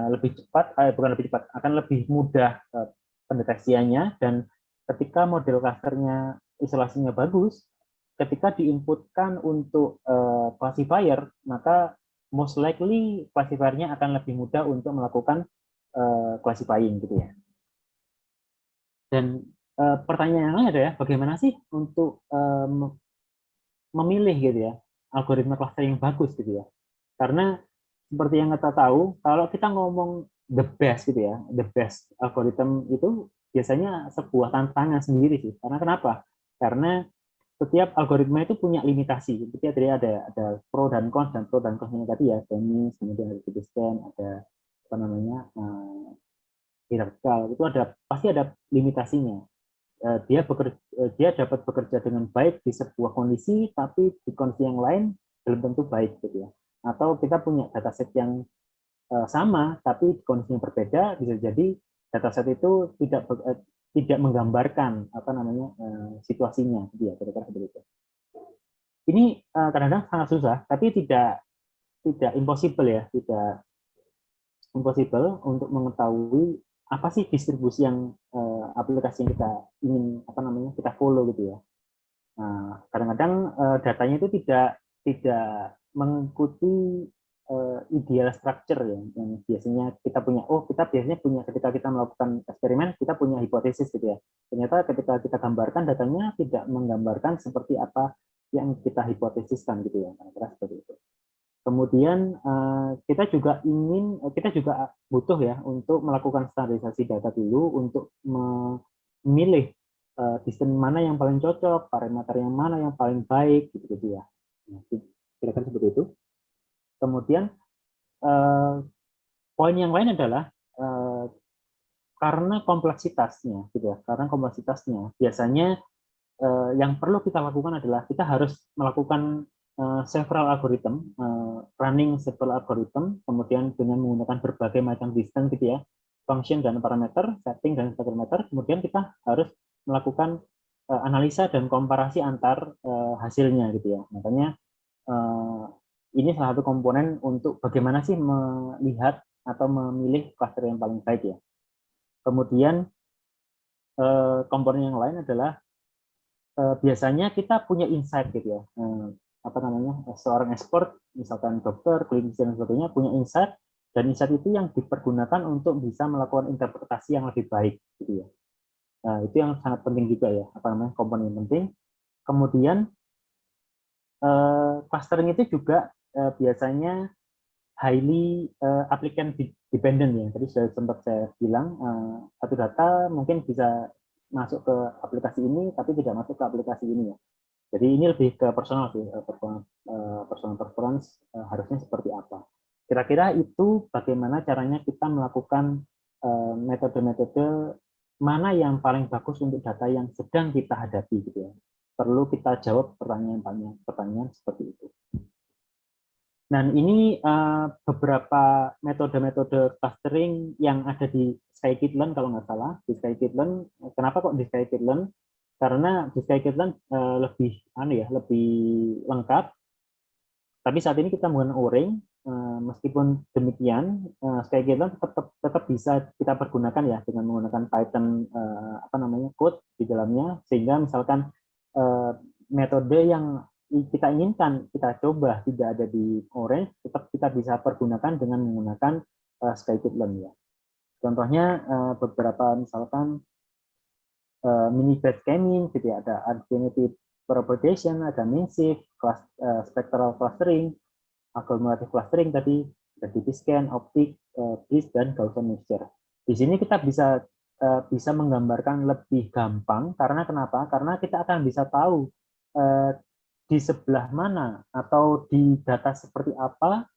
lebih cepat, bukan lebih cepat, akan lebih mudah pendeteksiannya. Dan ketika model klasternya isolasinya bagus, ketika diinputkan untuk classifier, maka most likely classifier-nya akan lebih mudah untuk melakukan classifying gitu ya. Dan pertanyaannya adalah bagaimana sih untuk memilih gitu ya algoritma clustering yang bagus gitu ya. Karena seperti yang kita tahu, kalau kita ngomong the best gitu ya, the best algorithm itu biasanya sebuah tantangan sendiri sih. Karena kenapa? Karena setiap algoritma itu punya limitasi. Jadi ada pro dan cons, dan pro dan consnya tadi ya, Demis, kemudian ada T-scan, ada apa namanya hierarkal, itu pasti ada limitasinya. Dia dapat bekerja dengan baik di sebuah kondisi, tapi di kondisi yang lain belum tentu baik gitu ya. Atau kita punya dataset yang sama, tapi di kondisi yang berbeda, bisa jadi dataset itu tidak menggambarkan situasinya, gitu ya, kira-kira seperti itu. Ini kadang-kadang sangat susah, tapi tidak impossible ya, tidak impossible untuk mengetahui apa sih distribusi yang aplikasi yang kita ingin kita follow gitu ya. Nah, kadang-kadang datanya itu tidak mengikuti ideal structure ya, yang biasanya kita biasanya punya ketika kita melakukan eksperimen, kita punya hipotesis gitu ya. Ternyata ketika kita gambarkan, datanya tidak menggambarkan seperti apa yang kita hipotesiskan gitu ya, kira-kira seperti itu. Kemudian kita juga butuh ya untuk melakukan standarisasi data dulu untuk memilih desain mana yang paling cocok, parameter yang mana yang paling baik gitu ya. Nah, kira-kira seperti itu. Kemudian poin yang lain adalah karena kompleksitasnya gitu ya. Karena kompleksitasnya biasanya yang perlu kita lakukan adalah kita harus melakukan several algorithm, running several algorithm, kemudian dengan menggunakan berbagai macam distance gitu ya, function dan parameter, setting dan parameter, kemudian kita harus melakukan analisa dan komparasi antar hasilnya gitu ya. Makanya ini salah satu komponen untuk bagaimana sih melihat atau memilih cluster yang paling baik ya. Kemudian komponen yang lain adalah biasanya kita punya insight gitu ya. Seorang expert, misalkan dokter, klinisi dan sebagainya punya insight, dan insight itu yang dipergunakan untuk bisa melakukan interpretasi yang lebih baik gitu ya. Nah, itu yang sangat penting juga ya, komponen yang penting. Kemudian clustering itu juga biasanya highly applicant dependent ya. Tadi sudah sempat saya bilang satu data mungkin bisa masuk ke aplikasi ini tapi tidak masuk ke aplikasi ini ya. Jadi ini lebih ke personal sih, personal preference harusnya seperti apa. Kira-kira itu bagaimana caranya kita melakukan metode-metode mana yang paling bagus untuk data yang sedang kita hadapi gitu ya. Perlu kita jawab pertanyaan seperti itu. Dan ini beberapa metode-metode clustering yang ada di scikit-learn kalau nggak salah. Di scikit-learn, kenapa kok di scikit-learn? Karena di scikit-learn lebih lengkap. Tapi saat ini kita menggunakan O-ring. Meskipun demikian, scikit-learn tetap bisa kita pergunakan ya dengan menggunakan Python code di dalamnya, sehingga misalkan metode yang kita inginkan kita coba tidak ada di Orange, tetap kita bisa pergunakan dengan menggunakan scikit-learn ya. Contohnya beberapa misalkan mini batch scanning gitu ya, ada alternative propagation, ada MinShift, spectral clustering, accumulative clustering tadi, ada T-scan, optic, BIS dan Gaussian mixture. Di sini kita bisa menggambarkan lebih gampang karena kenapa? Karena kita akan bisa tahu di sebelah mana atau di data seperti apa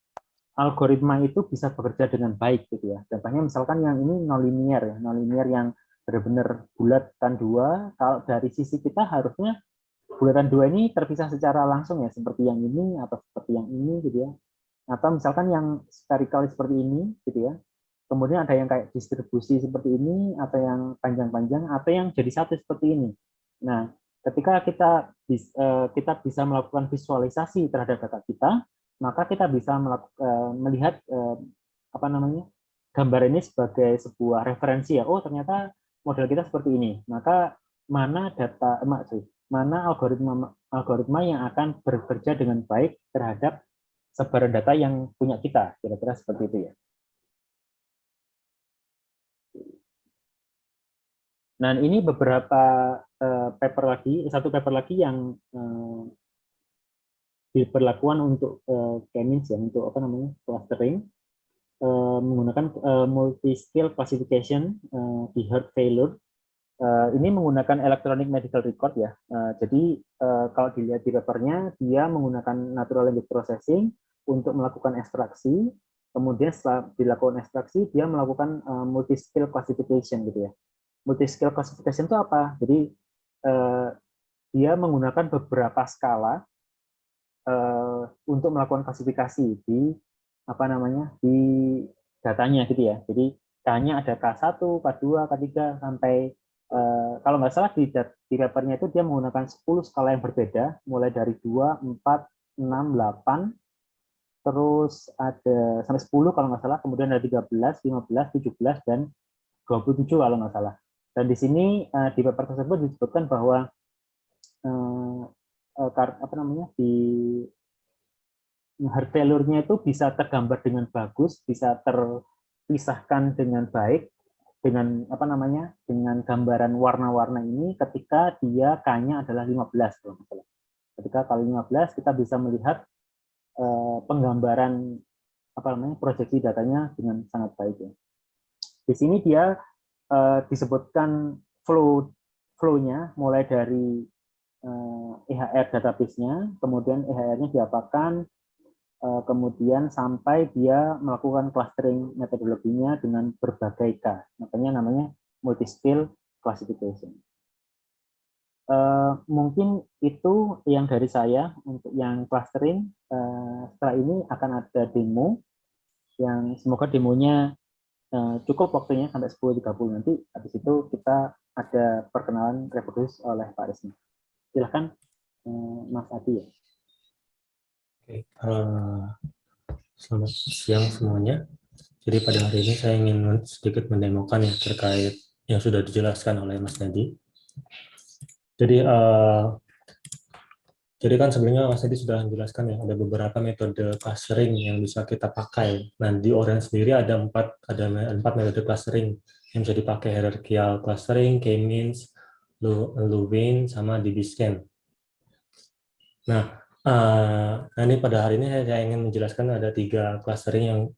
algoritma itu bisa bekerja dengan baik gitu ya. Contohnya misalkan yang ini nonlinear ya, nonlinear yang benar-benar bulatan dua. Kalau dari sisi kita harusnya bulatan dua ini terpisah secara langsung ya, seperti yang ini atau seperti yang ini gitu ya. Atau misalkan yang spherical seperti ini gitu ya. Kemudian ada yang kayak distribusi seperti ini, atau yang panjang-panjang, atau yang jadi satu seperti ini. Nah, ketika kita bisa melakukan visualisasi terhadap data kita, maka kita bisa melihat apa namanya gambar ini sebagai sebuah referensi ya. Oh, ternyata model kita seperti ini. Maka mana algoritma yang akan bekerja dengan baik terhadap sebaran data yang punya kita, kira-kira seperti itu ya. Nah, ini beberapa satu paper lagi yang diberlakukan untuk K-means ya, untuk apa namanya clustering, menggunakan multi-skill classification di heart failure. Ini menggunakan electronic medical record ya. Jadi kalau dilihat di papernya, dia menggunakan natural language processing untuk melakukan ekstraksi. Kemudian setelah dilakukan ekstraksi, dia melakukan multi-skill classification gitu ya. Multi-skill classification itu apa? Jadi dia menggunakan beberapa skala untuk melakukan klasifikasi di apa namanya di datanya gitu ya. Jadi K-nya ada K1, K2, K3 sampai kalau nggak salah di papernya itu dia menggunakan 10 skala yang berbeda, mulai dari 2, 4, 6, 8, terus ada sampai 10 kalau nggak salah, kemudian ada 13, 15, 17, dan 27 kalau nggak salah. Dan di sini di paper tersebut disebutkan bahwa apa namanya di heart failure-nya itu bisa tergambar dengan bagus, bisa terpisahkan dengan baik dengan apa namanya dengan gambaran warna-warna ini ketika dia K-nya adalah 15 kalau misalnya. Ketika kali 15 kita bisa melihat penggambaran apa namanya proyeksi datanya dengan sangat baik ya. Di sini dia disebutkan flow-nya mulai dari EHR database-nya, kemudian EHR-nya diapakan, kemudian sampai dia melakukan clustering metodologinya dengan berbagai K. Makanya namanya multi-skill classification. Mungkin itu yang dari saya untuk yang clustering. Setelah ini akan ada demo, yang semoga demonya cukup waktunya sampai 10.30 nanti. Habis itu kita ada perkenalan reproduksi oleh Pak Resmi. Silahkan Mas Adi ya. Oke, selamat siang semuanya. Jadi pada hari ini saya ingin sedikit mendemokan ya terkait yang sudah dijelaskan oleh Mas Nadi. Jadi kan sebelumnya Mas Nadi sudah menjelaskan ya ada beberapa metode clustering yang bisa kita pakai. Nah di Orange sendiri ada empat metode clustering yang bisa dipakai: hierarchical clustering, K-means, Lewin, sama DB-scan. Nah, ini pada hari ini saya ingin menjelaskan ada 3 clustering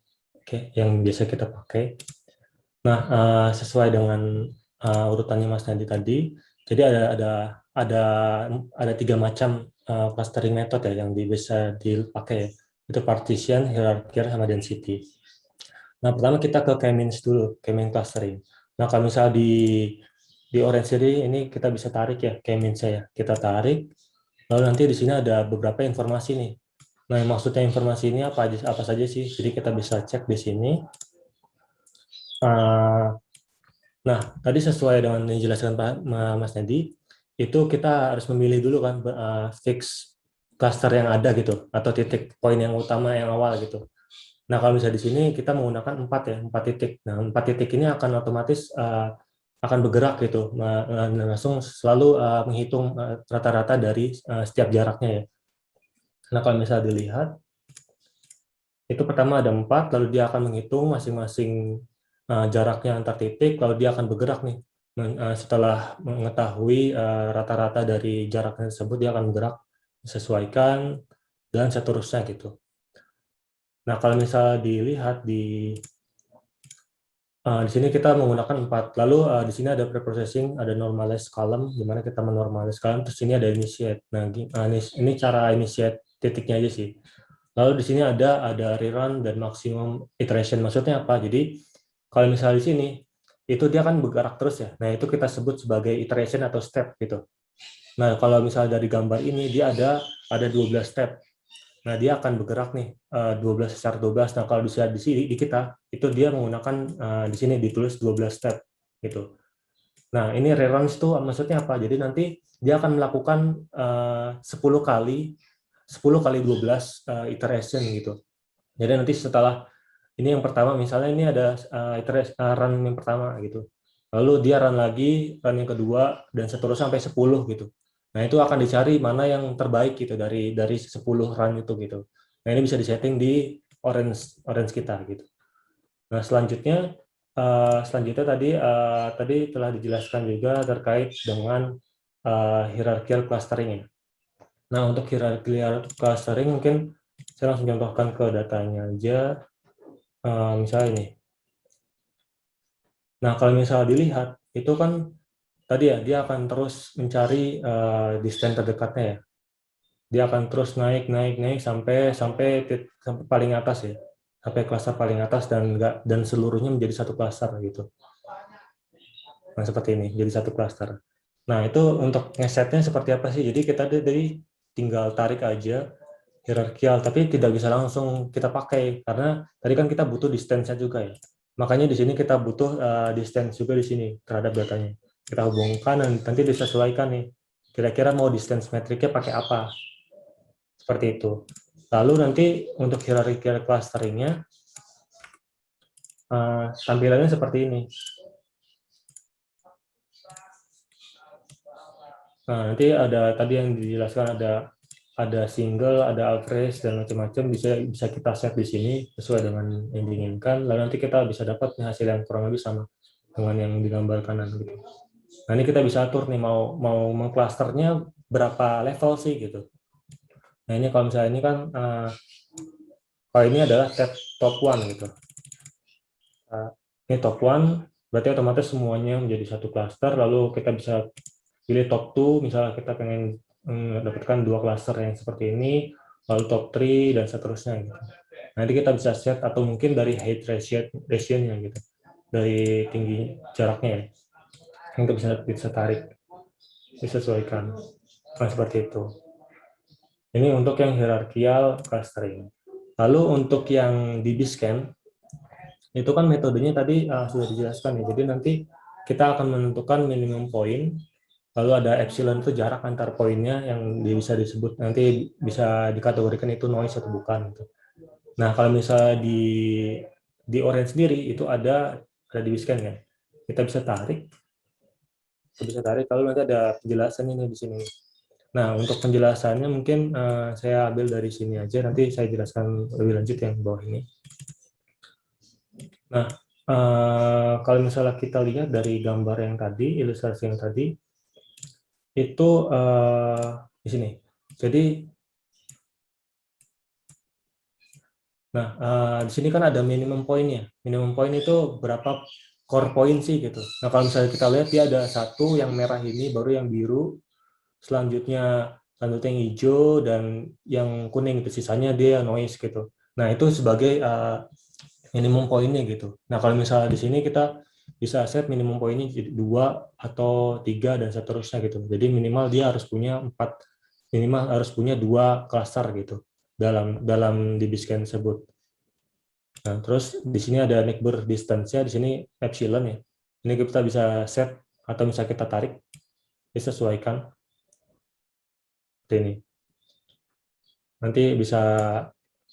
yang biasa kita pakai. Nah, sesuai dengan urutannya Mas Nadi tadi, jadi ada 3 macam clustering method ya yang bisa dipakai, itu partition, hierarchy, sama density. Nah, pertama kita ke K-means dulu, K-means clustering. Nah, kalau misalnya di Orange sendiri ini kita bisa tarik ya K-means saya, kita tarik. Lalu nanti di sini ada beberapa informasi nih. Nah, maksudnya informasi ini apa saja sih? Jadi kita bisa cek di sini. Nah, tadi sesuai dengan yang dijelaskan Pak Mas Nadi, itu kita harus memilih dulu kan fix cluster yang ada gitu, atau titik poin yang utama yang awal gitu. Nah, kalau misalnya di sini kita menggunakan 4 titik. Nah, 4 titik ini akan otomatis akan bergerak gitu, langsung selalu menghitung rata-rata dari setiap jaraknya ya. Nah, kalau misalnya dilihat, itu pertama ada 4, lalu dia akan menghitung masing-masing jaraknya antar titik, lalu dia akan bergerak nih. Setelah mengetahui rata-rata dari jaraknya tersebut, dia akan bergerak, disesuaikan, dan seterusnya gitu. Nah, kalau misalnya dilihat di Di sini kita menggunakan 4. Lalu di sini ada preprocessing, ada normalize column, di mana kita menormalize column. Terus ini ada initiate. Nah, ini cara initiate titiknya aja sih. Lalu di sini ada rerun dan maximum iteration. Maksudnya apa? Jadi kalau misalnya di sini itu dia kan bergerak terus ya. Nah, itu kita sebut sebagai iteration atau step gitu. Nah, kalau misalnya dari gambar ini dia ada 12 step. Nah, dia akan bergerak nih 12 secara 12. Nah, kalau bisa di sini di kita itu dia menggunakan di sini ditulis 12 step gitu. Nah, ini reruns itu maksudnya apa? Jadi nanti dia akan melakukan 10 kali 12 iteration gitu. Jadi nanti setelah ini yang pertama, misalnya ini ada run yang pertama gitu. Lalu dia run lagi, run yang kedua, dan seterusnya sampai 10 gitu. Nah, itu akan dicari mana yang terbaik gitu dari 10 run itu gitu. Nah, ini bisa disetting di orange kita gitu. Nah, selanjutnya tadi telah dijelaskan juga terkait dengan hierarchical clustering. Nah, untuk hierarchical clustering mungkin saya langsung contohkan ke datanya aja. Misalnya ini. Nah, kalau misalnya dilihat, itu kan tadi ya, dia akan terus mencari distance terdekatnya ya. Dia akan terus naik sampai paling atas ya. Sampai klaster paling atas dan seluruhnya menjadi satu klaster gitu. Nah, seperti ini, jadi satu klaster. Nah, itu untuk ngesetnya seperti apa sih? Jadi kita dari tinggal tarik aja hierarkial, tapi tidak bisa langsung kita pakai karena tadi kan kita butuh distance-nya juga ya. Makanya di sini kita butuh distance juga di sini terhadap datanya. Kita hubungkan dan nanti disesuaikan nih. Kira-kira mau distance metriknya pakai apa? Seperti itu. Lalu nanti untuk hierarchical clustering-nya tampilannya seperti ini. Nah, nanti ada tadi yang dijelaskan ada single, ada average dan macam-macam bisa kita set di sini sesuai dengan yang diinginkan. Lalu nanti kita bisa dapat hasil yang kurang lebih sama dengan yang digambarkan gitu. Nah, ini kita bisa atur nih mau mengklasternya berapa level sih gitu. Nah, ini kalau misalnya ini kan kalau ini adalah tab top 1 gitu. Ini top 1 berarti otomatis semuanya menjadi satu klaster, lalu kita bisa pilih top 2 misalnya kita pengen mendapatkan 2 klaster yang seperti ini, lalu top 3 dan seterusnya gitu. Nanti kita bisa set atau mungkin dari height ratio-nya gitu, dari tinggi jaraknya ya. Kita bisa tarik, disesuaikan. Nah, seperti itu. Ini untuk yang hierarchical clustering. Lalu untuk yang DB-scan, itu kan metodenya tadi sudah dijelaskan ya. Jadi nanti kita akan menentukan minimum point, lalu ada epsilon itu jarak antar poinnya yang bisa disebut nanti bisa dikategorikan itu noise atau bukan gitu. Nah, kalau misalnya di orange sendiri itu ada DB-scan ya. Kita bisa tarik. Lalu nanti ada penjelasan ini di sini. Nah, untuk penjelasannya mungkin saya ambil dari sini aja, nanti saya jelaskan lebih lanjut yang bawah ini. Nah, kalau misalnya kita lihat dari gambar yang tadi, ilustrasi yang tadi, itu di sini. Jadi, nah di sini kan ada minimum point-nya. Minimum point itu berapa core point sih gitu. Nah, kalau misalnya kita lihat dia ada satu yang merah ini, baru yang biru, selanjutnya yang hijau dan yang kuning itu sisanya dia noise gitu. Nah, itu sebagai minimum poinnya gitu. Nah, kalau misalnya di sini kita bisa set minimum poinnya 2 atau 3 dan seterusnya gitu. Jadi minimal dia harus punya 2 klaster gitu dalam DB-scan tersebut. Nah, terus di sini ada neighbor distance-nya, di sini epsilon ya. Ini kita bisa set atau bisa kita tarik, disesuaikan. Seperti ini. Nanti bisa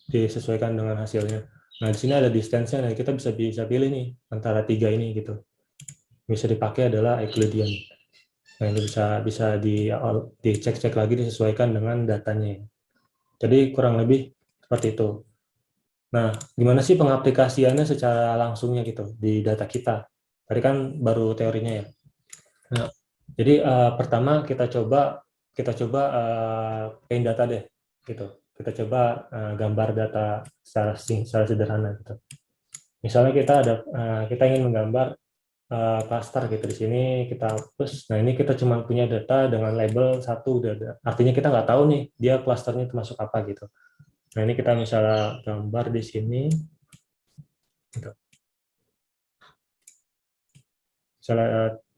disesuaikan dengan hasilnya. Nah, di sini ada distance-nya, nah kita bisa pilih nih antara 3 ini gitu. Bisa dipakai adalah Euclidean. Nah, ini bisa dicek-cek lagi, disesuaikan dengan datanya. Jadi kurang lebih seperti itu. Nah, gimana sih pengaplikasiannya secara langsungnya gitu di data kita? Tadi kan baru teorinya ya. Nah, jadi pertama kita coba paint data deh, gitu. Kita coba gambar data secara sederhana gitu. Misalnya kita ingin menggambar cluster gitu, di sini kita hapus. Nah, ini kita cuma punya data dengan label satu, artinya kita nggak tahu nih dia clusternya termasuk apa gitu. Nah, ini kita misalnya gambar di sini gitu.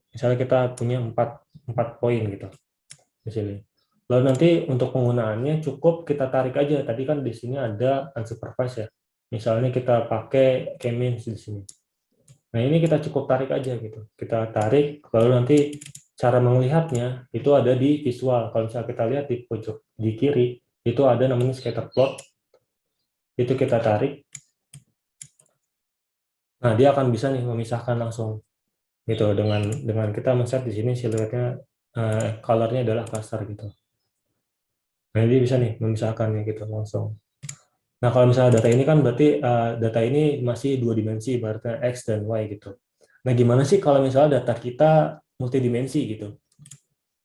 Misalnya kita punya 4 poin gitu di sini. Lalu nanti untuk penggunaannya cukup kita tarik aja. Tadi kan di sini ada unsupervised ya. Misalnya kita pakai k-means di sini. Nah, ini kita cukup tarik aja gitu. Kita tarik, lalu nanti cara melihatnya itu ada di visual. Kalau misalnya kita lihat di pojok di kiri, itu ada namanya scatter plot. Itu kita tarik. Nah, dia akan bisa nih memisahkan langsung gitu dengan kita men-set di sini siluetnya, color-nya adalah cluster gitu. Nah, dia bisa nih memisahkannya gitu langsung. Nah, kalau misalnya data ini kan berarti data ini masih 2 dimensi, berarti X dan Y gitu. Nah, gimana sih kalau misalnya data kita multidimensi gitu?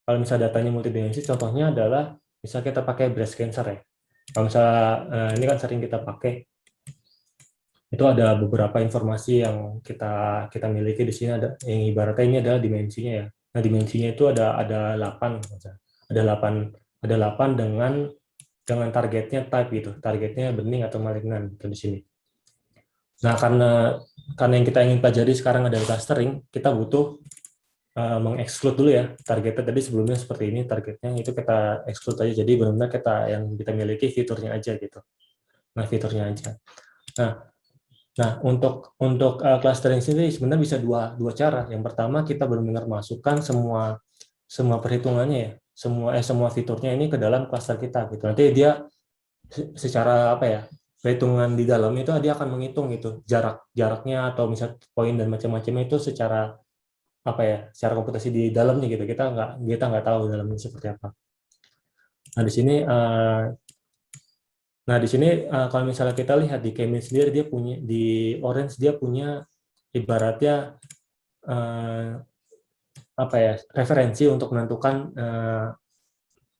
Kalau misalnya datanya multidimensi, contohnya adalah misalnya kita pakai breast cancer ya. Kalau misalnya ini kan sering kita pakai, itu ada beberapa informasi yang kita miliki di sini, ada yang ibaratnya ini adalah dimensinya ya. Nah, dimensinya itu ada 8, ada 8 dengan targetnya type gitu, targetnya bening atau malignan gitu di sini. Nah, karena yang kita ingin pelajari sekarang adalah clustering, kita butuh mengeksklut dulu ya targetnya. Tadi sebelumnya seperti ini targetnya, itu kita eksklut aja, jadi benar-benar yang kita miliki fiturnya aja gitu. Nah, fiturnya aja. Nah, untuk clustering sendiri sebenarnya bisa dua cara. Yang pertama, kita benar-benar masukkan semua perhitungannya ya, semua fiturnya ini ke dalam cluster kita gitu. Nanti dia secara apa ya, perhitungan di dalam itu dia akan menghitung gitu jaraknya atau misal poin dan macam-macamnya itu secara apa ya, secara komputasi di dalamnya gitu. Kita nggak tahu dalamnya seperti apa. Nah, di sini kalau misalnya kita lihat di k-means sendiri, dia punya di orange, dia punya ibaratnya apa ya, referensi untuk menentukan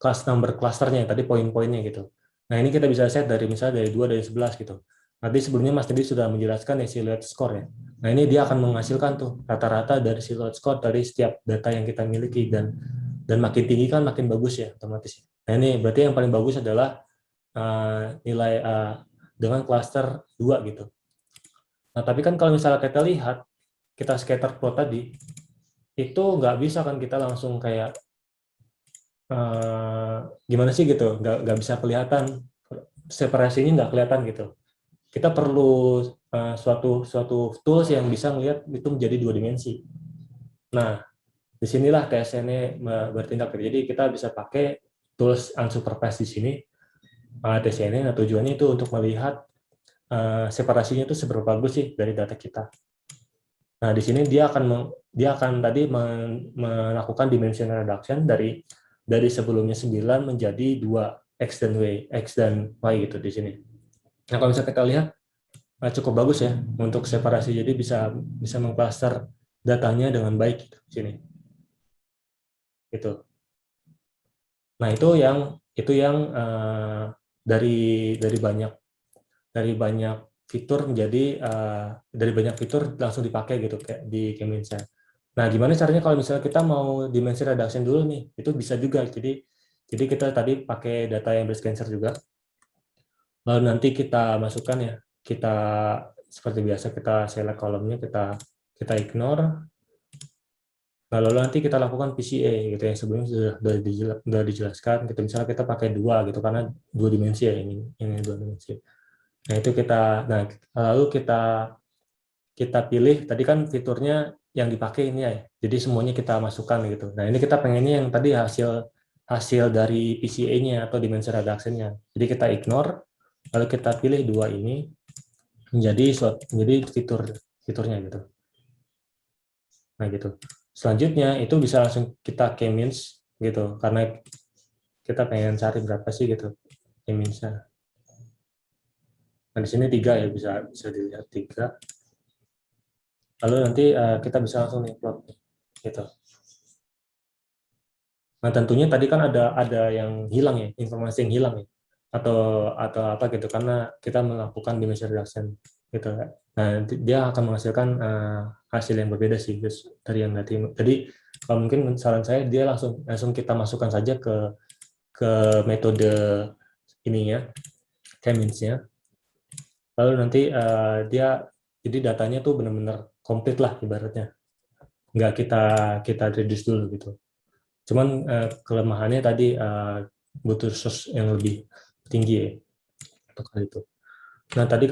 class number clusternya tadi, poin-poinnya gitu. Nah, ini kita bisa set dari misalnya dari 2 dari 11 gitu. Nanti sebelumnya Mas tadi sudah menjelaskan ya silhouette score ya. Nah, ini dia akan menghasilkan tuh rata-rata dari silhouette score dari setiap data yang kita miliki, dan makin tinggi kan makin bagus ya otomatis. Nah, ini berarti yang paling bagus adalah nilai dengan cluster 2 gitu. Nah, tapi kan kalau misalnya kita lihat, kita scatter plot tadi, itu nggak bisa kan kita langsung kayak gimana sih gitu, nggak bisa kelihatan, separasinya nggak kelihatan gitu. Kita perlu suatu tools yang bisa melihat itu menjadi 2 dimensi. Nah, disinilah TSN bertindak. Jadi kita bisa pakai tools unsupervised di sini, TSN. Nah, tujuannya itu untuk melihat separasinya itu seberapa bagus sih dari data kita. Nah, di sini dia akan tadi melakukan dimensional reduction dari sebelumnya 9 menjadi 2, X dan Y gitu di sini. Nah, kalau misalnya kita lihat cukup bagus ya untuk separasi, jadi bisa mengcluster datanya dengan baik gitu, di sini. Gitu. Nah, itu yang dari banyak fitur menjadi dari banyak fitur langsung dipakai gitu kayak di k-means-nya. Nah, gimana caranya kalau misalnya kita mau dimensi reduction dulu nih? Itu bisa juga. Jadi kita tadi pakai data yang breast cancer juga. Lalu nanti kita masukkan ya, kita seperti biasa kita select kolomnya, kita ignore. Lalu nanti kita lakukan PCA gitu yang sebelumnya sudah dijelaskan. Gitu, misalnya kita pakai 2 gitu karena 2 dimensi ya, ini 2 dimensi. Nah, itu lalu kita pilih, tadi kan fiturnya yang dipakai ini ya, jadi semuanya kita masukkan gitu. Nah, ini kita pengennya yang tadi hasil dari PCA-nya atau dimensi reduction-nya. Jadi kita ignore, lalu kita pilih 2 ini menjadi fiturnya gitu. Nah, gitu. Selanjutnya itu bisa langsung kita k-means gitu, karena kita pengen cari berapa sih gitu k-means-nya. Nah, di sini 3 ya, bisa dilihat 3. Lalu nanti kita bisa langsung nih plot gitu. Nah, tentunya tadi kan ada yang hilang ya, informasi yang hilang ya, atau apa gitu, karena kita melakukan dimension reduction gitu. Nah, dia akan menghasilkan hasil yang berbeda sih dari yang tadi. Jadi kalau mungkin saran saya dia langsung kita masukkan saja ke metode ininya, K-means-nya. Lalu nanti dia jadi datanya tuh benar-benar komplit lah ibaratnya. Nggak kita reduce dulu gitu. Cuman kelemahannya tadi butuh resource yang lebih tinggi ya untuk hal itu. Nah, tadi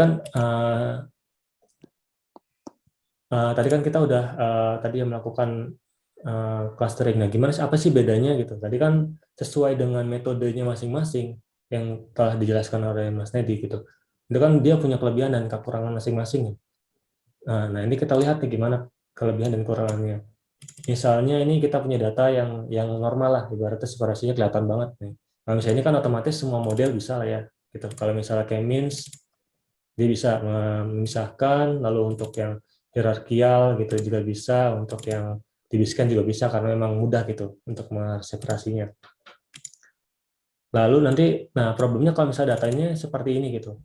kan kita udah tadi yang melakukan clustering. Nah, apa sih bedanya gitu? Tadi kan sesuai dengan metodenya masing-masing yang telah dijelaskan oleh Mas Nedi gitu. Itu kan dia punya kelebihan dan kekurangan masing-masing. Nah, ini kita lihat nih gimana kelebihan dan kekurangannya. Misalnya ini kita punya data yang normal lah, ibaratnya separasinya kelihatan banget nih. Nah, misalnya ini kan otomatis semua model bisa lah ya. Gitu. Kalau misalnya K-means, dia bisa memisahkan, lalu untuk yang hierarkial gitu juga bisa, untuk yang dibiskan juga bisa karena memang mudah gitu untuk separasinya. Lalu nanti, nah problemnya kalau misalnya datanya seperti ini gitu.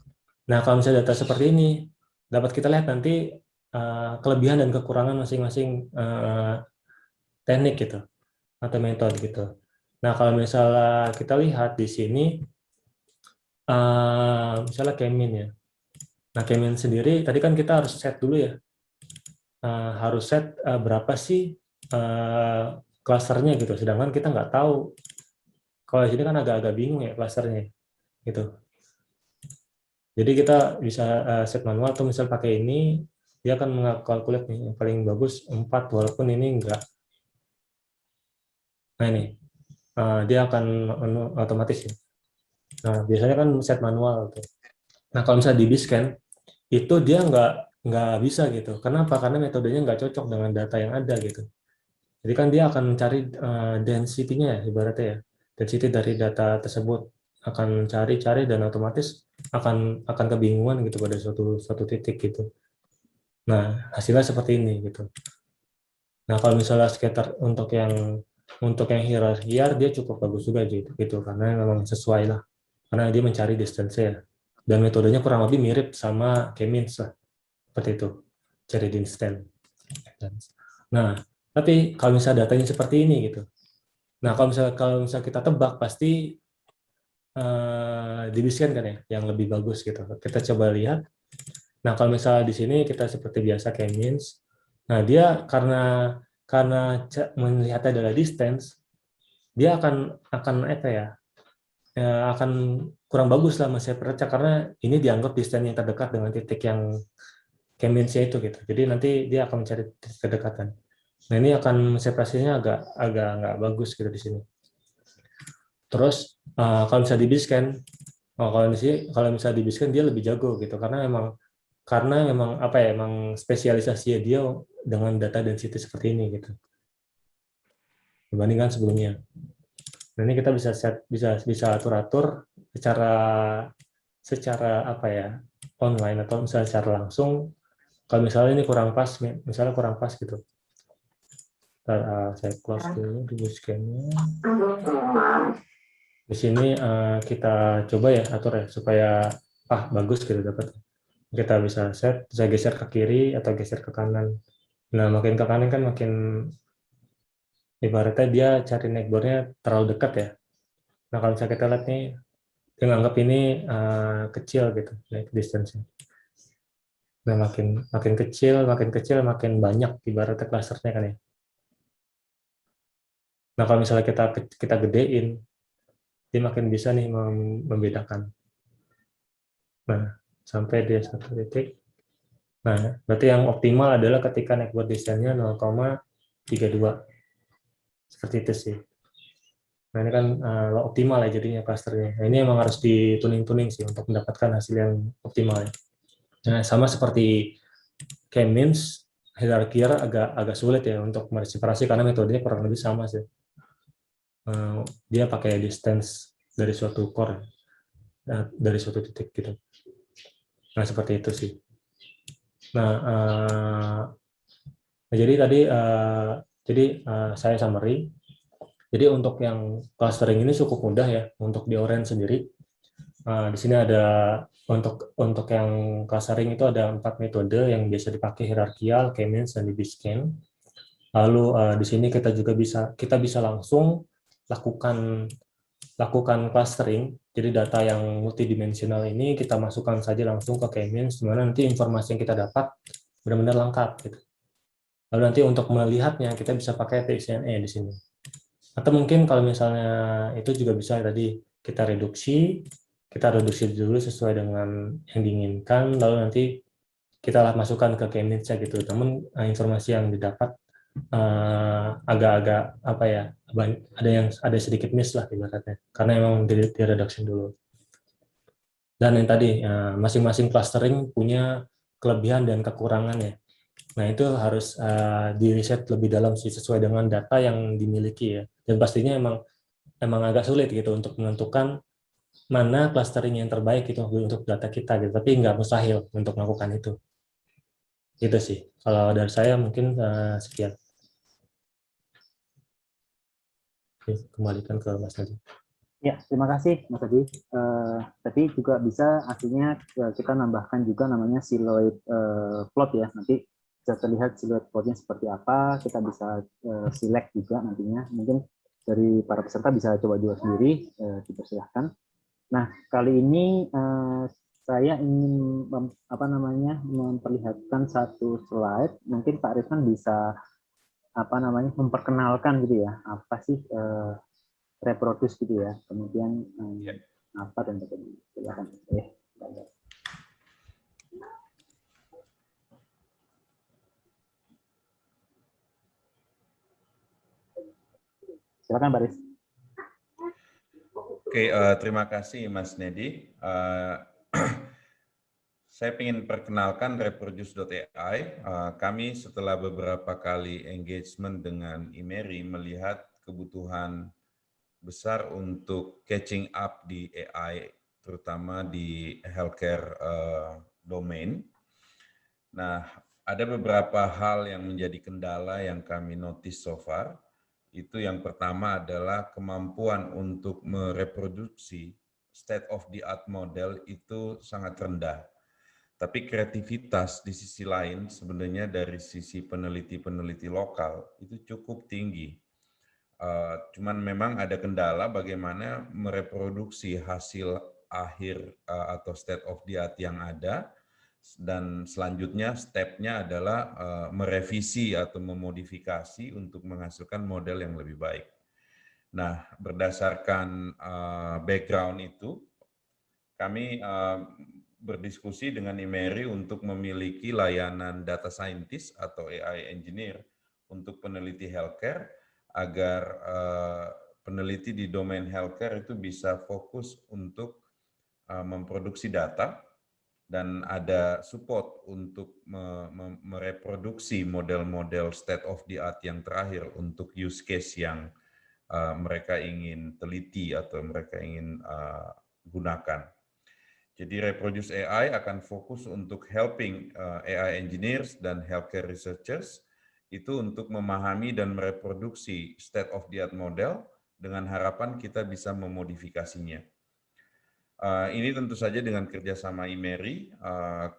Nah kalau misalnya data seperti ini, dapat kita lihat nanti kelebihan dan kekurangan masing-masing teknik gitu atau metode gitu. Nah kalau misalnya kita lihat di sini, misalnya K-mean ya. Nah K-mean sendiri tadi kan kita harus set dulu ya. Harus set berapa sih klasternya gitu. Sedangkan kita nggak tahu. Kalau di sini kan agak-agak bingung ya klasternya gitu. Jadi kita bisa set manual atau misal pakai ini, dia akan mengkalkulat nih yang paling bagus 4 walaupun ini enggak. Nah ini dia akan otomatis ya. Nah biasanya kan set manual tuh. Nah kalau misalnya di Biscan itu dia nggak bisa gitu. Kenapa? Karena metodenya nggak cocok dengan data yang ada gitu. Jadi kan dia akan mencari density-nya ya, ibaratnya ya. Density dari data tersebut akan cari-cari dan otomatis akan kebingungan gitu pada suatu titik gitu. Nah, hasilnya seperti ini gitu. Nah, kalau misalnya scatter untuk yang hierarkiar dia cukup bagus juga gitu karena memang sesuai lah. Karena dia mencari distance ya. Dan metodenya kurang lebih mirip sama K-means lah. Seperti itu. Cari distance. Nah, tapi kalau misalnya datanya seperti ini gitu. Nah, kalau misalnya kita tebak pasti dibiskan kan ya, yang lebih bagus gitu. Kita coba lihat. Nah, kalau misalnya di sini kita seperti biasa K-means, nah dia karena melihatnya adalah distance, dia akan apa ya, akan kurang bagus lah Mas Separate karena ini dianggap distance yang terdekat dengan titik yang K-means-nya itu gitu. Jadi nanti dia akan mencari titik kedekatan. Nah, ini akan separasinya agak nggak bagus gitu di sini. Terus kalau misalnya di Biscan, kalau misalnya di Biscan dia lebih jago gitu karena memang apa ya, emang spesialisasinya dia dengan data density seperti ini gitu dibandingkan sebelumnya. Nah, ini kita bisa atur secara apa ya, online atau misalnya secara langsung. Kalau misalnya ini kurang pas gitu. Saya close dulu di Biscan-nya. Di sini kita coba ya atur ya supaya bagus gitu dapat. Kita bisa geser ke kiri atau geser ke kanan. Nah, makin ke kanan kan makin ibaratnya dia cari neckboardnya terlalu dekat ya. Nah, kalau misalnya kita lihat nih, dia nganggap ini kecil gitu, neck distance-nya. Nah, makin kecil, makin banyak ibaratnya clusternya kan ya. Nah, kalau misalnya kita gedein, dia makin bisa nih membedakan. Nah, sampai dia satu titik. Nah, berarti yang optimal adalah ketika neckboard distance-nya 0,32. Seperti itu sih. Nah, ini kan optimal ya jadinya clusternya. Nah, ini emang harus dituning-tuning sih untuk mendapatkan hasil yang optimal ya. Nah, sama seperti K-means, hierarkiar agak sulit ya untuk mereseparasi karena metodenya kurang lebih sama sih. Dia pakai distance dari suatu core, dari suatu titik gitu. Nah, seperti itu sih. Nah, jadi tadi saya summary. Jadi untuk yang clustering ini cukup mudah ya untuk di Orange sendiri. Di sini ada untuk yang clustering itu ada 4 metode yang biasa dipakai, hierarkial, K-means, dan DB-scan. Lalu di sini kita bisa langsung lakukan clustering. Jadi data yang multidimensional ini kita masukkan saja langsung ke K-means, di mana nanti informasi yang kita dapat benar-benar lengkap gitu. Lalu nanti untuk melihatnya kita bisa pakai TXNE di sini. Atau mungkin kalau misalnya itu juga bisa tadi kita reduksi dulu sesuai dengan yang diinginkan, lalu nanti kita masukkan ke K-means-nya gitu. Namun informasi yang didapat agak-agak apa ya, ada sedikit miss lah ibaratnya, karena memang di reduction dulu. Dan yang tadi masing-masing clustering punya kelebihan dan kekurangannya. Nah, itu harus di-riset lebih dalam sih sesuai dengan data yang dimiliki ya. Dan pastinya emang agak sulit gitu untuk menentukan mana clustering yang terbaik itu untuk data kita gitu. Tapi nggak mustahil untuk melakukan itu. Itu sih. Kalau dari saya mungkin sekian. Oke, kembalikan ke Mas Nadi. Ya, terima kasih Mas Adi. Tadi juga bisa artinya kita nambahkan juga namanya siluet plot ya. Nanti bisa terlihat siluet plotnya seperti apa. Kita bisa select juga nantinya. Mungkin dari para peserta bisa coba juga sendiri, dipersilahkan. Nah, kali ini saya ingin memperlihatkan satu slide. Mungkin Pak Rizman bisa memperkenalkan gitu ya, apa sih reproduce gitu ya, kemudian apa dan bagaimana. Silakan. Silakan Pak Riz. Oke, terima kasih Mas Nedi. Saya ingin perkenalkan reproduce.ai. Kami setelah beberapa kali engagement dengan Imeri melihat kebutuhan besar untuk catching up di AI, terutama di healthcare domain. Nah, ada beberapa hal yang menjadi kendala yang kami notice so far. Itu yang pertama adalah kemampuan untuk mereproduksi state of the art model itu sangat rendah. Tapi kreativitas di sisi lain sebenarnya dari sisi peneliti-peneliti lokal itu cukup tinggi. Cuman memang ada kendala bagaimana mereproduksi hasil akhir atau state of the art yang ada, dan selanjutnya stepnya adalah merevisi atau memodifikasi untuk menghasilkan model yang lebih baik. Nah, berdasarkan background itu, kami berdiskusi dengan Imeri untuk memiliki layanan data scientist atau AI engineer untuk peneliti healthcare, agar peneliti di domain healthcare itu bisa fokus untuk memproduksi data dan ada support untuk mereproduksi model-model state of the art yang terakhir untuk use case yang mereka ingin teliti atau mereka ingin gunakan. Jadi Reproduce AI akan fokus untuk helping AI engineers dan healthcare researchers itu untuk memahami dan mereproduksi state of the art model dengan harapan kita bisa memodifikasinya. Ini tentu saja dengan kerjasama Imeri,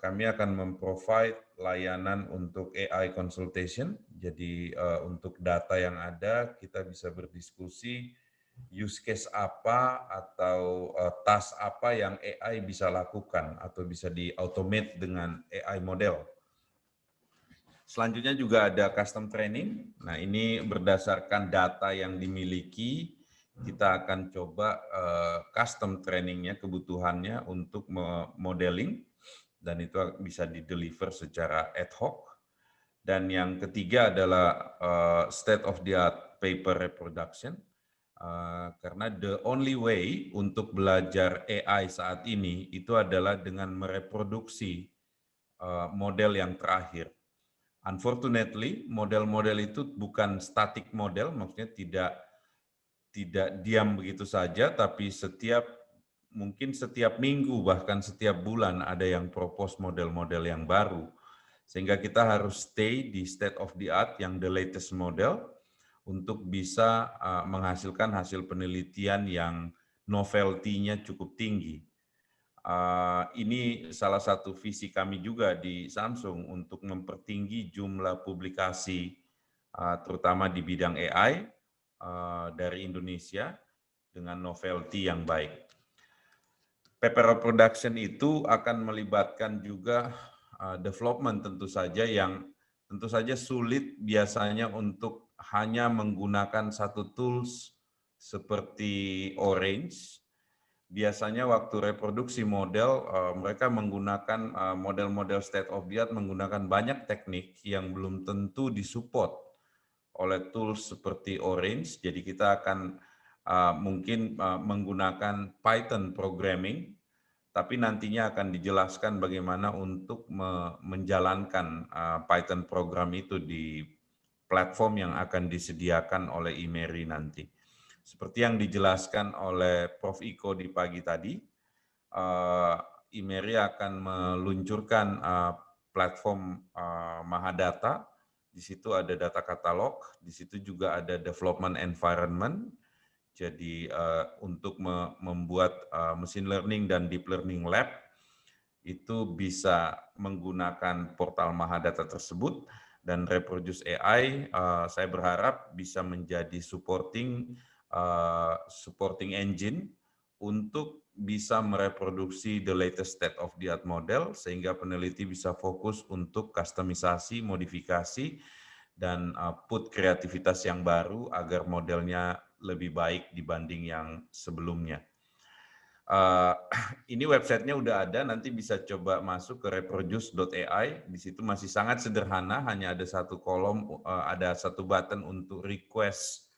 kami akan memprovide layanan untuk AI consultation. Jadi untuk data yang ada kita bisa berdiskusi use case apa atau task apa yang AI bisa lakukan atau bisa di-automate dengan AI model. Selanjutnya juga ada custom training. Nah, ini berdasarkan data yang dimiliki, kita akan coba custom trainingnya, kebutuhannya untuk modeling, dan itu bisa di-deliver secara ad hoc. Dan yang ketiga adalah state of the art paper reproduction. Karena the only way untuk belajar AI saat ini itu adalah dengan mereproduksi model yang terakhir. Unfortunately, model-model itu bukan static model, maksudnya tidak diam begitu saja, tapi mungkin setiap minggu bahkan setiap bulan ada yang propose model-model yang baru. Sehingga kita harus stay di state of the art yang the latest model, untuk bisa menghasilkan hasil penelitian yang novelty-nya cukup tinggi. Ini salah satu visi kami juga di Samsung untuk mempertinggi jumlah publikasi, terutama di bidang AI dari Indonesia dengan novelty yang baik. Paper production itu akan melibatkan juga development tentu saja sulit biasanya untuk hanya menggunakan satu tools seperti Orange. Biasanya waktu reproduksi model, mereka menggunakan model-model state of the art, menggunakan banyak teknik yang belum tentu disupport oleh tools seperti Orange. Jadi kita akan mungkin menggunakan Python programming, tapi nantinya akan dijelaskan bagaimana untuk menjalankan Python program itu di platform yang akan disediakan oleh Imeri nanti. Seperti yang dijelaskan oleh Prof. Iko di pagi tadi, Imeri akan meluncurkan platform Mahadata. Di situ ada data katalog, di situ juga ada development environment. Jadi untuk membuat machine learning dan deep learning lab itu bisa menggunakan portal Mahadata tersebut, dan Reproduce AI saya berharap bisa menjadi supporting engine untuk bisa mereproduksi the latest state of the art model, sehingga peneliti bisa fokus untuk kustomisasi, modifikasi, dan put kreativitas yang baru agar modelnya lebih baik dibanding yang sebelumnya. Ini websitenya udah ada, nanti bisa coba masuk ke reproduce.ai. Di situ masih sangat sederhana, hanya ada satu kolom, ada satu button untuk request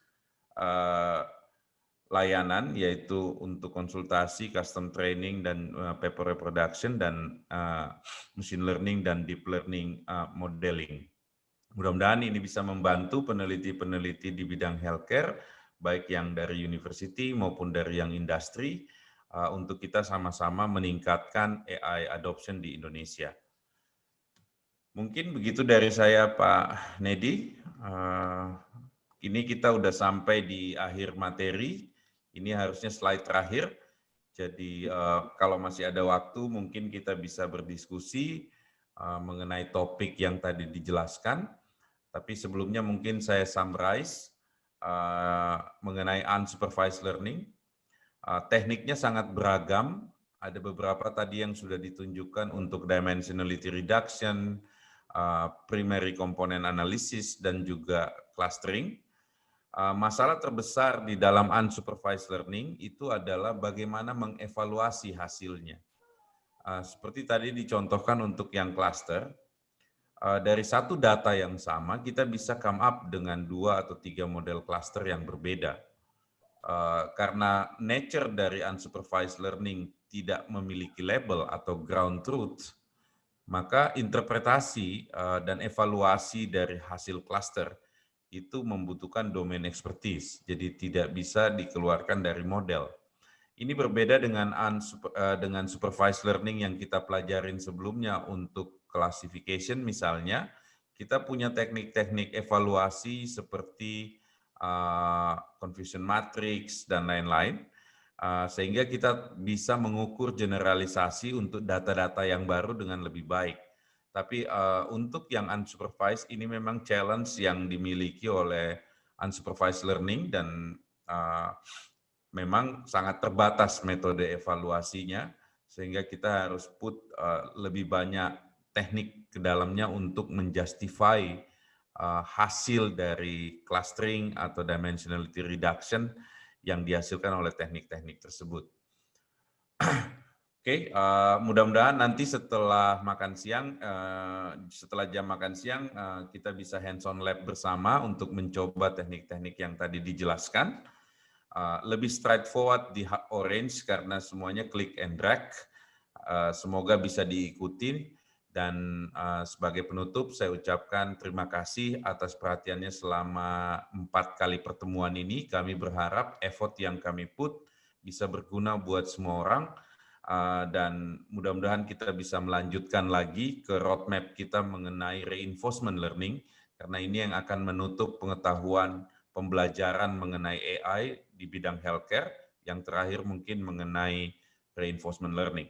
layanan, yaitu untuk konsultasi, custom training, dan paper reproduction, dan machine learning dan deep learning modeling. Mudah-mudahan ini bisa membantu peneliti-peneliti di bidang healthcare, baik yang dari university maupun dari yang industri, untuk kita sama-sama meningkatkan AI adoption di Indonesia. Mungkin begitu dari saya, Pak Nedi. Ini kita udah sampai di akhir materi. Ini harusnya slide terakhir. Jadi kalau masih ada waktu, mungkin kita bisa berdiskusi mengenai topik yang tadi dijelaskan. Tapi sebelumnya mungkin saya summarize mengenai unsupervised learning. Tekniknya sangat beragam. Ada beberapa tadi yang sudah ditunjukkan untuk dimensionality reduction, primary component analysis, dan juga clustering. Masalah terbesar di dalam unsupervised learning itu adalah bagaimana mengevaluasi hasilnya. Seperti tadi dicontohkan untuk yang cluster, dari satu data yang sama kita bisa come up dengan 2 atau 3 model cluster yang berbeda. Karena nature dari unsupervised learning tidak memiliki label atau ground truth, maka interpretasi dan evaluasi dari hasil cluster itu membutuhkan domain expertise, jadi tidak bisa dikeluarkan dari model. Ini berbeda dengan supervised learning yang kita pelajarin sebelumnya untuk classification misalnya, kita punya teknik-teknik evaluasi seperti confusion matrix dan lain-lain, sehingga kita bisa mengukur generalisasi untuk data-data yang baru dengan lebih baik. Tapi untuk yang unsupervised ini memang challenge yang dimiliki oleh unsupervised learning, dan memang sangat terbatas metode evaluasinya, sehingga kita harus put lebih banyak teknik ke dalamnya untuk menjustify hasil dari clustering atau dimensionality reduction yang dihasilkan oleh teknik-teknik tersebut. Oke, mudah-mudahan nanti setelah makan siang, setelah jam makan siang, kita bisa hands-on lab bersama untuk mencoba teknik-teknik yang tadi dijelaskan. Lebih straightforward di Orange karena semuanya click and drag. Semoga bisa diikuti, dan sebagai penutup saya ucapkan terima kasih atas perhatiannya selama 4 kali pertemuan ini. Kami berharap effort yang kami put bisa berguna buat semua orang. Dan mudah-mudahan kita bisa melanjutkan lagi ke roadmap kita mengenai reinforcement learning, karena ini yang akan menutup pengetahuan pembelajaran mengenai AI di bidang healthcare. Yang terakhir mungkin mengenai reinforcement learning.